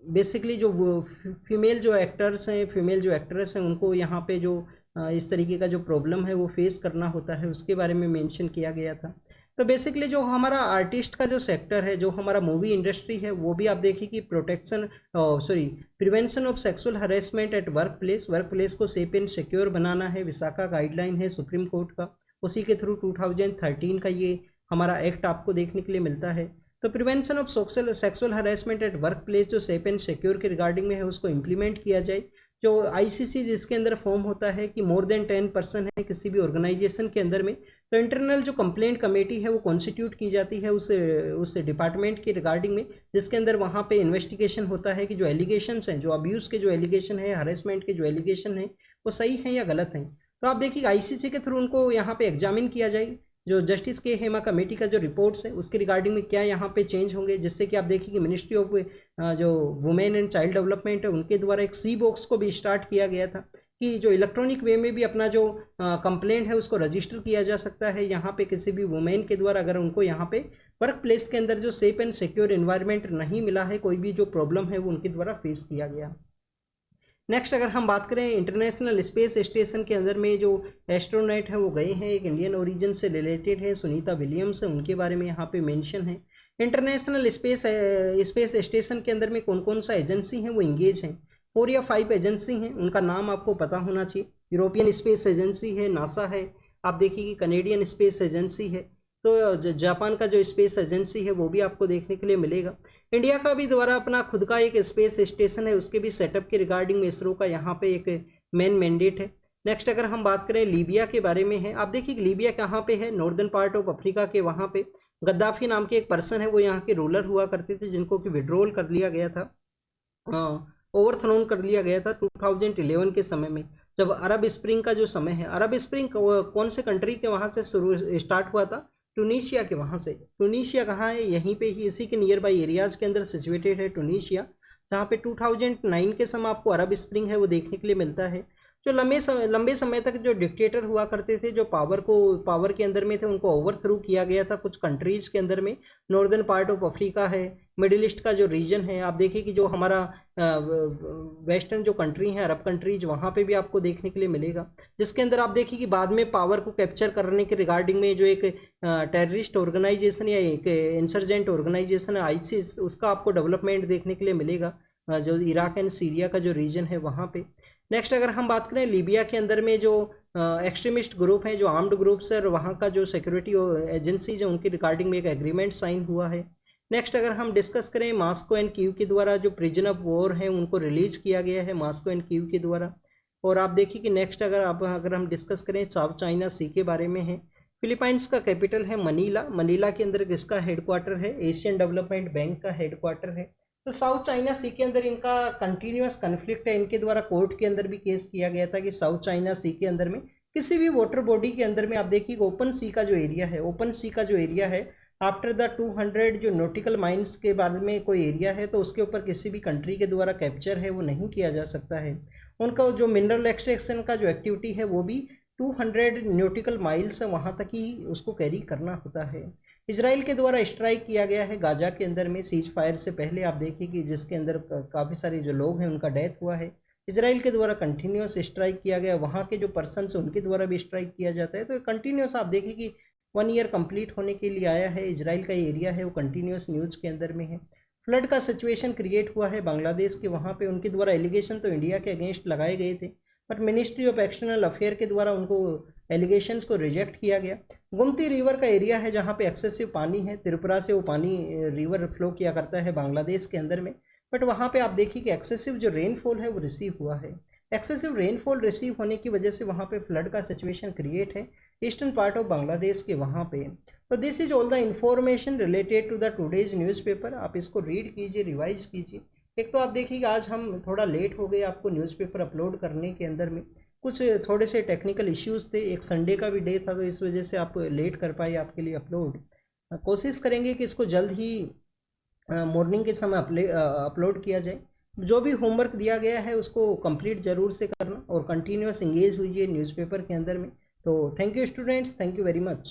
बेसिकली जो फीमेल जो एक्टर्स हैं, फीमेल जो एक्ट्रेस हैं, उनको यहाँ पे जो इस तरीके का जो प्रॉब्लम है वो फेस करना होता है, उसके बारे में मेंशन किया गया था। तो बेसिकली जो हमारा आर्टिस्ट का जो सेक्टर है, जो हमारा मूवी इंडस्ट्री है, वो भी आप देखिए कि prevention of sexual harassment at work place को सेफ एंड सिक्योर बनाना है। विशाखा गाइडलाइन है सुप्रीम कोर्ट का, उसी के थ्रू 2013 का ये हमारा एक्ट आपको देखने के लिए मिलता है। तो prevention of sexual harassment at work place जो सेफ एंड सिक्योर के रिगार्डिंग में है उसको इम्प्लीमेंट किया जाए। जो आईसीसी जिसके अंदर फॉर्म होता है कि मोर देन 10 पर्सन है किसी भी ऑर्गेनाइजेशन के अंदर में, तो इंटरनल जो कंप्लेंट कमेटी है वो कॉन्स्टिट्यूट की जाती है उस डिपार्टमेंट के रिगार्डिंग में, जिसके अंदर वहाँ पे इन्वेस्टिगेशन होता है कि जो एलिगेशंस हैं, जो अब्यूज़ के जो एलिगेशन है, हरेसमेंट के जो एलिगेशन है वो सही है या गलत हैं। तो आप देखिए आईसीसी के थ्रू उनको यहाँ पे एग्जामिन किया जाए। जो जस्टिस के हेमा कमेटी का जो रिपोर्ट्स है उसके रिगार्डिंग में क्या यहाँ पे चेंज होंगे, जिससे कि आप देखिए कि मिनिस्ट्री ऑफ जो वुमेन एंड चाइल्ड डेवलपमेंट है उनके द्वारा एक सी बॉक्स को भी स्टार्ट किया गया था कि जो इलेक्ट्रॉनिक वे में भी अपना जो कंप्लेंट है उसको रजिस्टर किया जा सकता है। यहाँ पे किसी भी वुमेन के द्वारा अगर उनको यहाँ पे वर्क प्लेस के अंदर जो सेफ एंड सिक्योर एनवायरनमेंट नहीं मिला है, कोई भी जो प्रॉब्लम है वो उनके द्वारा फेस किया गया। नेक्स्ट अगर हम बात करें इंटरनेशनल स्पेस स्टेशन के अंदर में जो एस्ट्रोनॉट है वो गए हैं, एक इंडियन ओरिजिन से रिलेटेड है, सुनीता विलियम्स है, उनके बारे में यहाँ पे मेंशन है। इंटरनेशनल स्पेस स्टेशन के अंदर में कौन कौन सा एजेंसी हैं वो इंगेज हैं, 4 या 5 एजेंसी हैं, उनका नाम आपको पता होना चाहिए। यूरोपियन स्पेस एजेंसी है, नासा है, आप देखिए कि कनेडियन स्पेस एजेंसी है, तो जापान का जो स्पेस एजेंसी है वो भी आपको देखने के लिए मिलेगा। इंडिया का भी द्वारा अपना खुद का एक स्पेस स्टेशन है, उसके भी सेटअप के रिगार्डिंग में इसरो का यहाँ पे एक मेन मैंडेट है। नेक्स्ट अगर हम बात करें लीबिया के बारे में है, आप देखिए कि लीबिया कहाँ पे है, नॉर्दर्न पार्ट ऑफ अफ्रीका के वहाँ पे गद्दाफी नाम के एक पर्सन है, वो यहाँ के रूलर हुआ करते थे जिनको कि विड्रॉल कर लिया गया था, ओवरथ्रोन कर लिया गया था 2011 के समय में, जब अरब स्प्रिंग का जो समय है। अरब स्प्रिंग कौन से कंट्री के वहाँ से शुरू स्टार्ट हुआ था? टूनीशिया के वहाँ से। टूनीशिया कहाँ है? यहीं पे ही, इसी के नियर बाई एरियाज़ के अंदर सिचुएटेड है टूनीशिया। जहाँ पे 2009 के समय आपको अरब स्प्रिंग है वो देखने के लिए मिलता है। जो लंबे समय तक जो डिक्टेटर हुआ करते थे, जो पावर के अंदर में थे, उनको ओवरथ्रो किया गया था कुछ कंट्रीज के अंदर में। नॉर्दर्न पार्ट ऑफ अफ्रीका है, मिडिल ईस्ट का जो रीजन है, आप देखिए कि जो हमारा वेस्टर्न जो कंट्री है, अरब कंट्रीज, वहाँ पे भी आपको देखने के लिए मिलेगा। जिसके अंदर आप देखिए कि बाद में पावर को कैप्चर करने के रिगार्डिंग में जो एक टेररिस्ट ऑर्गेनाइजेशन या एक इंसर्जेंट ऑर्गेनाइजेशन है आईसिस, उसका आपको डेवलपमेंट देखने के लिए मिलेगा जो इराक एंड सीरिया का जो रीजन है वहाँ पे। नेक्स्ट अगर हम बात करें लीबिया के अंदर में जो एक्सट्रीमिस्ट ग्रुप हैं, जो आर्म्ड ग्रुप्स है, और वहाँ का जो सिक्योरिटी एजेंसीज है, उनकी रिगार्डिंग में एक एग्रीमेंट साइन हुआ है। नेक्स्ट अगर हम डिस्कस करें मास्को एंड कीव के द्वारा जो प्रिजन ऑफ वॉर हैं उनको रिलीज किया गया है मास्को एंड कीव के द्वारा। और आप देखिए कि नेक्स्ट अगर हम डिस्कस करें साउथ चाइना सी के बारे में है। फिलीपाइंस का कैपिटल है मनीला। मनीला के अंदर किसका हेडक्वार्टर है? एशियन डेवलपमेंट बैंक का हेडक्वार्टर है। तो साउथ चाइना सी के अंदर इनका कंटिन्यूअस कन्फ्लिक्ट है। इनके द्वारा कोर्ट के अंदर भी केस किया गया था कि साउथ चाइना सी के अंदर में किसी भी वाटर बॉडी के अंदर में आप देखिए ओपन सी का जो एरिया है, ओपन सी का जो एरिया है आफ्टर द 200 जो नॉटिकल माइल्स के बारे में कोई एरिया है, तो उसके ऊपर किसी भी कंट्री के द्वारा कैप्चर है वो नहीं किया जा सकता है। उनका जो मिनरल एक्सट्रैक्शन का जो एक्टिविटी है वो भी 200 नॉटिकल माइल्स है वहाँ तक ही उसको कैरी करना होता है। इसराइल के द्वारा स्ट्राइक किया गया है गाजा के अंदर में सीज फायर से पहले, आप देखिए कि जिसके अंदर काफ़ी सारे जो लोग हैं उनका डेथ हुआ है। इसराइल के द्वारा कंटिन्यूस स्ट्राइक किया गया, वहाँ के जो पर्सन उनके द्वारा भी स्ट्राइक किया जाता है। तो कंटिन्यूस आप देखिए कि 1 ईयर कंप्लीट होने के लिए आया है। इसराइल का एरिया है वो कंटिन्यूस न्यूज़ के अंदर में है। फ्लड का सिचुएशन क्रिएट हुआ है बांग्लादेश के, वहाँ पे उनके द्वारा एलिगेशन तो इंडिया के अगेंस्ट लगाए गए थे, but ministry of external affair के द्वारा उनको एलिगेशंस को रिजेक्ट किया गया। गोमती रिवर का एरिया है जहाँ पे एक्सेसिव पानी है, त्रिपुरा से वो पानी रिवर फ्लो किया करता है बांग्लादेश के अंदर में, बट वहाँ पे आप देखिए कि एक्सेसिव जो रेनफॉल है वो रिसीव हुआ है। एक्सेसिव रेनफॉल रिसीव होने की वजह से वहाँ पे फ्लड का सिचुएशन क्रिएट है ईस्टर्न पार्ट ऑफ बांग्लादेश के वहाँ पे। तो this is all the information related to the today's newspaper. आप इसको रीड कीजिए, रिवाइज कीजिए। एक तो आप देखिए आज हम थोड़ा लेट हो गए आपको न्यूज़पेपर अपलोड करने के अंदर में, कुछ थोड़े से टेक्निकल इश्यूज़ थे, एक संडे का भी डे था, तो इस वजह से आप लेट कर पाए आपके लिए अपलोड। कोशिश करेंगे कि इसको जल्द ही मॉर्निंग के समय अपलोड किया जाए। जो भी होमवर्क दिया गया है उसको कंप्लीट जरूर से करना और कंटिन्यूस इंगेज हुई न्यूज़पेपर के अंदर में। तो thank you students, thank you very much.